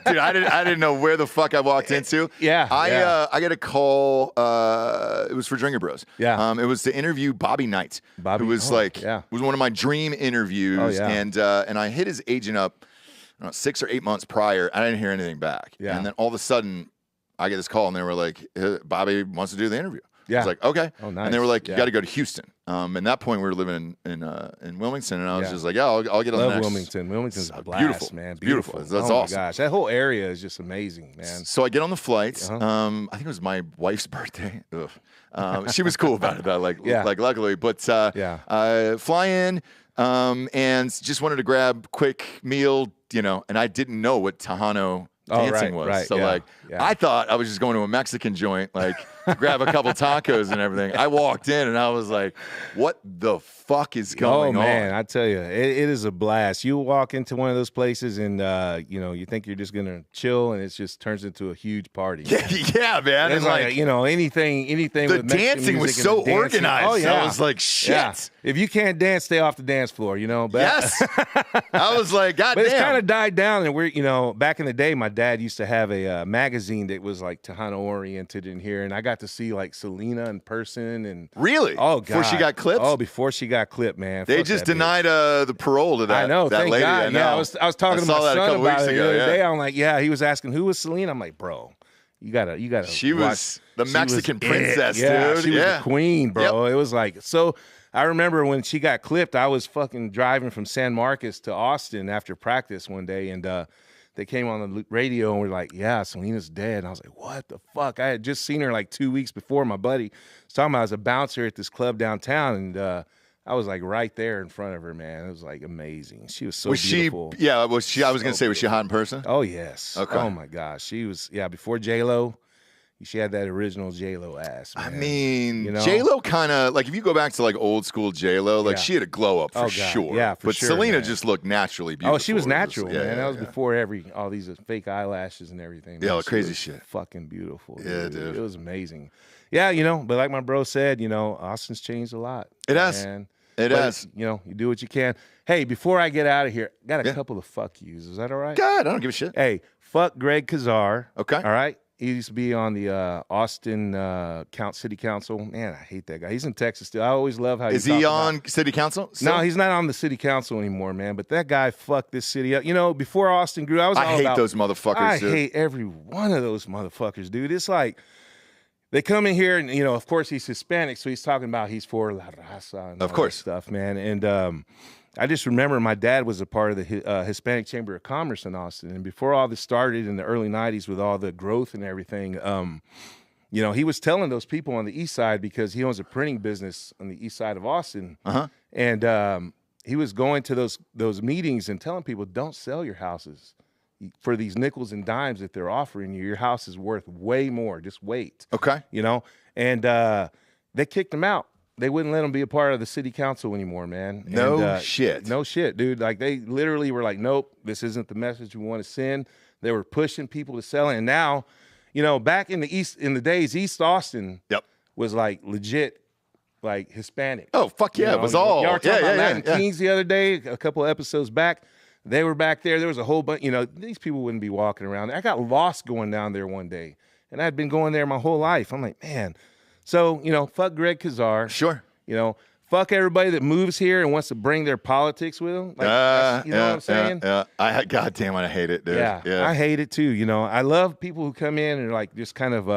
Dude, I didn't know where the fuck I walked into. I got a call. It was for Drinkin Bros. Yeah. It was to interview Bobby Knight. Who was was one of my dream interviews. Oh, yeah. And I hit his agent up 6 or 8 months prior. I didn't hear anything back. Yeah. And then all of a sudden, I get this call, and they were like, Bobby wants to do the interview. Yeah. I was like, okay. Oh, nice. And they were like, you got to go to Houston. At that point, we were living in Wilmington, and I was just like, I'll get on the next. Wilmington. Wilmington's a blast, beautiful, man. Beautiful. That's oh awesome. My gosh, that whole area is just amazing, man. So I get on the flight. I think it was my wife's birthday. She was cool about it, though. Like luckily, but fly in and just wanted to grab quick meal, you know, and I didn't know what Tejano dancing was. Right, so I thought I was just going to a Mexican joint, like grab a couple tacos and everything. I walked in and I was like, what the fuck is going on? Oh, man, I tell you, it is a blast. You walk into one of those places and, you know, you think you're just going to chill and it just turns into a huge party. Yeah, man. It's like, you know, anything the with Mexican dancing was music so and dancing. organized. Oh, yeah. I was like, shit. Yeah. If you can't dance, stay off the dance floor, you know. But, yes. I was like, God damn. But it's kind of died down. And we're, you know, back in the day, my dad used to have a magazine that was like Tejano oriented in here. And I got to see like Selena in person. And really? Oh, God. Before she got clipped? Oh, before she got clipped, man. They just denied the parole to that. I know. That thank lady. God. I know. Yeah, I was talking to my son about it the other day. I'm like, yeah. He was asking who was Selena. I'm like, bro, you gotta. She was the Mexican princess, dude. Yeah, she was the queen, bro. It was like so. I remember when she got clipped, I was fucking driving from San Marcos to Austin after practice one day, and they came on the radio and were like, yeah, Selena's dead. And I was like, what the fuck? I had just seen her like 2 weeks before. My buddy was talking about I was a bouncer at this club downtown, and I was like right there in front of her, man. It was like amazing. She was so beautiful. Was she? I was going to say, was she hot in person? Oh, yes. Okay. Oh, my gosh. She was, before J-Lo. She had that original J-Lo ass, man. I mean, you know? J-Lo kind of, like, if you go back to, like, old school J-Lo, like, she had a glow up for sure. Yeah, for but sure, Selena man. just looked naturally beautiful. Oh, she was natural, man. That was yeah. before all these fake eyelashes and everything. Yeah, man. crazy shit. Fucking beautiful. Yeah, dude. It was amazing. Yeah, you know, but like my bro said, you know, Austin's changed a lot. It has. It has. You know, you do what you can. Hey, before I get out of here, I got a couple of fuck yous. Is that all right? God, I don't give a shit. Hey, fuck Greg Kazar. Okay. All right. He used to be on the Austin City Council. Man, I hate that guy. He's in Texas still. I always love how Is he on City Council? No, he's not on the City Council anymore, man. But that guy fucked this city up. You know, before Austin grew, I hate those motherfuckers, I dude. hate every one of those motherfuckers, dude. It's like they come in here and, you know, of course he's Hispanic, so he's talking about he's for La Raza and all that stuff, man. And I just remember my dad was a part of the Hispanic Chamber of Commerce in Austin. And before all this started in the early 90s with all the growth and everything, you know, he was telling those people on the east side, because he owns a printing business on the east side of Austin. And he was going to those meetings and telling people, don't sell your houses for these nickels and dimes that they're offering you. Your house is worth way more. Just wait. Okay. You know, and they kicked him out. They wouldn't let him be a part of the city council anymore, man. No shit. No shit, dude. Like, they literally were like, nope, this isn't the message we want to send. They were pushing people to sell it. And now, you know, back in the days, East Austin was like legit, like Hispanic. Oh, fuck yeah. You know, it was all. Y'all were talking about yeah, Latin Kings the other day, a couple of episodes back. They were back there. There was a whole bunch. You know, these people wouldn't be walking around. I got lost going down there one day, and I'd been going there my whole life. I'm like, man. So, you know, fuck Greg Kazar. Sure. You know, fuck everybody that moves here and wants to bring their politics with them. Like, you know what I'm saying? Yeah. Goddamn, I hate it, dude. Yeah, I hate it too. You know, I love people who come in and like just kind of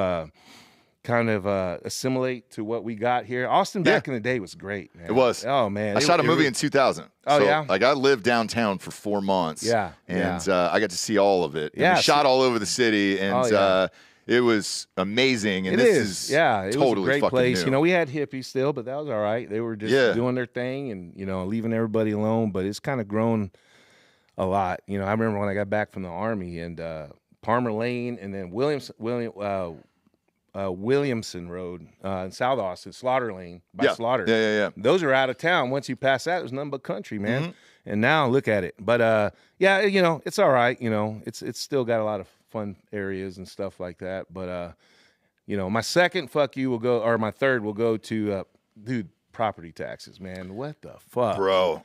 assimilate to what we got here. Austin back in the day was great, man. It was. Oh man, I shot a movie in 2000. Oh so, yeah. Like I lived downtown for 4 months. Yeah. And I got to see all of it. And Yeah. we shot all over the city, and it was amazing. And this is it totally was a great fucking place. new. You know, we had hippies still, but that was all right. They were just doing their thing and you know leaving everybody alone. But it's kind of grown a lot. You know, I remember when I got back from the Army and Palmer Lane, and then Williamson Road in South Austin, Slaughter Lane by Slaughter. Yeah. Those are out of town. Once you pass that, it was nothing but country, man. And now look at it. But yeah, you know, it's all right. You know, it's still got a lot of fun areas and stuff like that. But you know, my second fuck you will go, or my third will go to dude, property taxes, man. What the fuck, bro?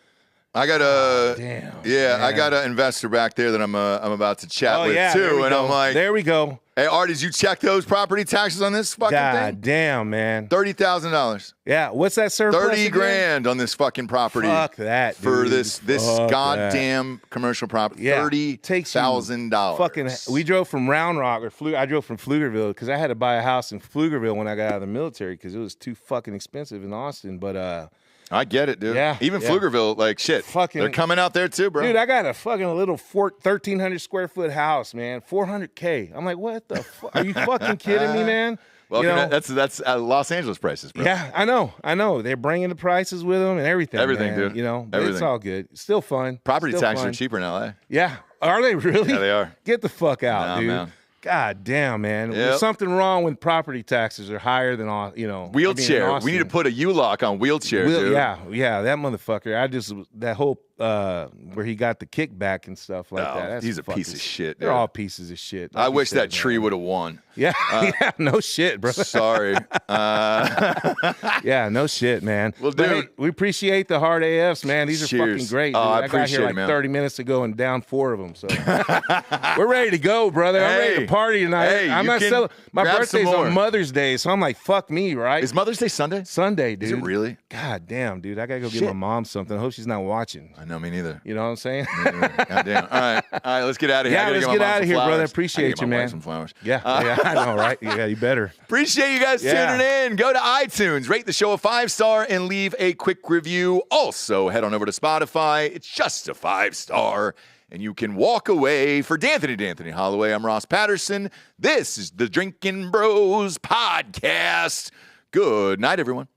I got I got an investor back there that I'm about to chat with too, and I'm like, there we go. Hey, Art, did you check those property taxes on this fucking thing? God damn, man. $30,000. Yeah, what's that surplus? 30 grand on this fucking property. Fuck that, for dude. this Fuck goddamn commercial property. Yeah. $30,000. Fucking. We drove from Round Rock I drove from Pflugerville because I had to buy a house in Pflugerville when I got out of the military because it was too fucking expensive in Austin. But I get it, dude. Yeah, even Pflugerville, like shit. Fucking, they're coming out there too, bro. Dude, I got a fucking little 1,300 square foot house, man. $400K. I'm like, what the fuck? Are you fucking kidding me, man? Well, you know, that's Los Angeles prices, bro. Yeah, I know. They're bringing the prices with them and everything. Everything, man. dude. You know, everything. It's all good. It's still fun. Property still taxes fun. are cheaper in LA. Yeah, are they really? Yeah, they are. Get the fuck out, Nah, dude. man. God damn, man. Yep. There's something wrong when property taxes are higher than all, you know. Wheelchair. We need to put a U-lock on wheelchair, dude. Yeah, that motherfucker. That whole where he got the kickback and stuff like that. That's he's a piece of shit, dude. They're all pieces of shit. I wish that tree would have won. Yeah, yeah, no shit, bro. Sorry. Yeah, no shit, man. Well, But, dude, hey, we appreciate the hard AFs, man. These are Cheers. fucking great. Oh, Dude. I I got appreciate here it, like man. 30 minutes ago and down 4 of them. So we're ready to go, brother. I'm ready to party tonight. Hey, I'm you not can celebrating. My grab birthday's some more. on Mother's Day, so I'm like, fuck me, right? Is Mother's Day Sunday? Sunday, dude. Is it really? God damn, dude. I gotta go Shit. get my mom something. I hope she's not watching. I know, me neither. You know what I'm saying? God damn. All right, let's get out of here. Yeah, I gotta let's my get mom out of some here, brother. flowers. I Appreciate gotta get you, my wife man. some flowers. Yeah, I know, right? Yeah, you better. Appreciate you guys tuning in. Go to iTunes, rate the show a 5-star, and leave a quick review. Also, head on over to Spotify. It's just a 5-star, and you can walk away. For D'Anthony Hollaway, I'm Ross Patterson. This is the Drinkin Bros podcast. Good night, everyone.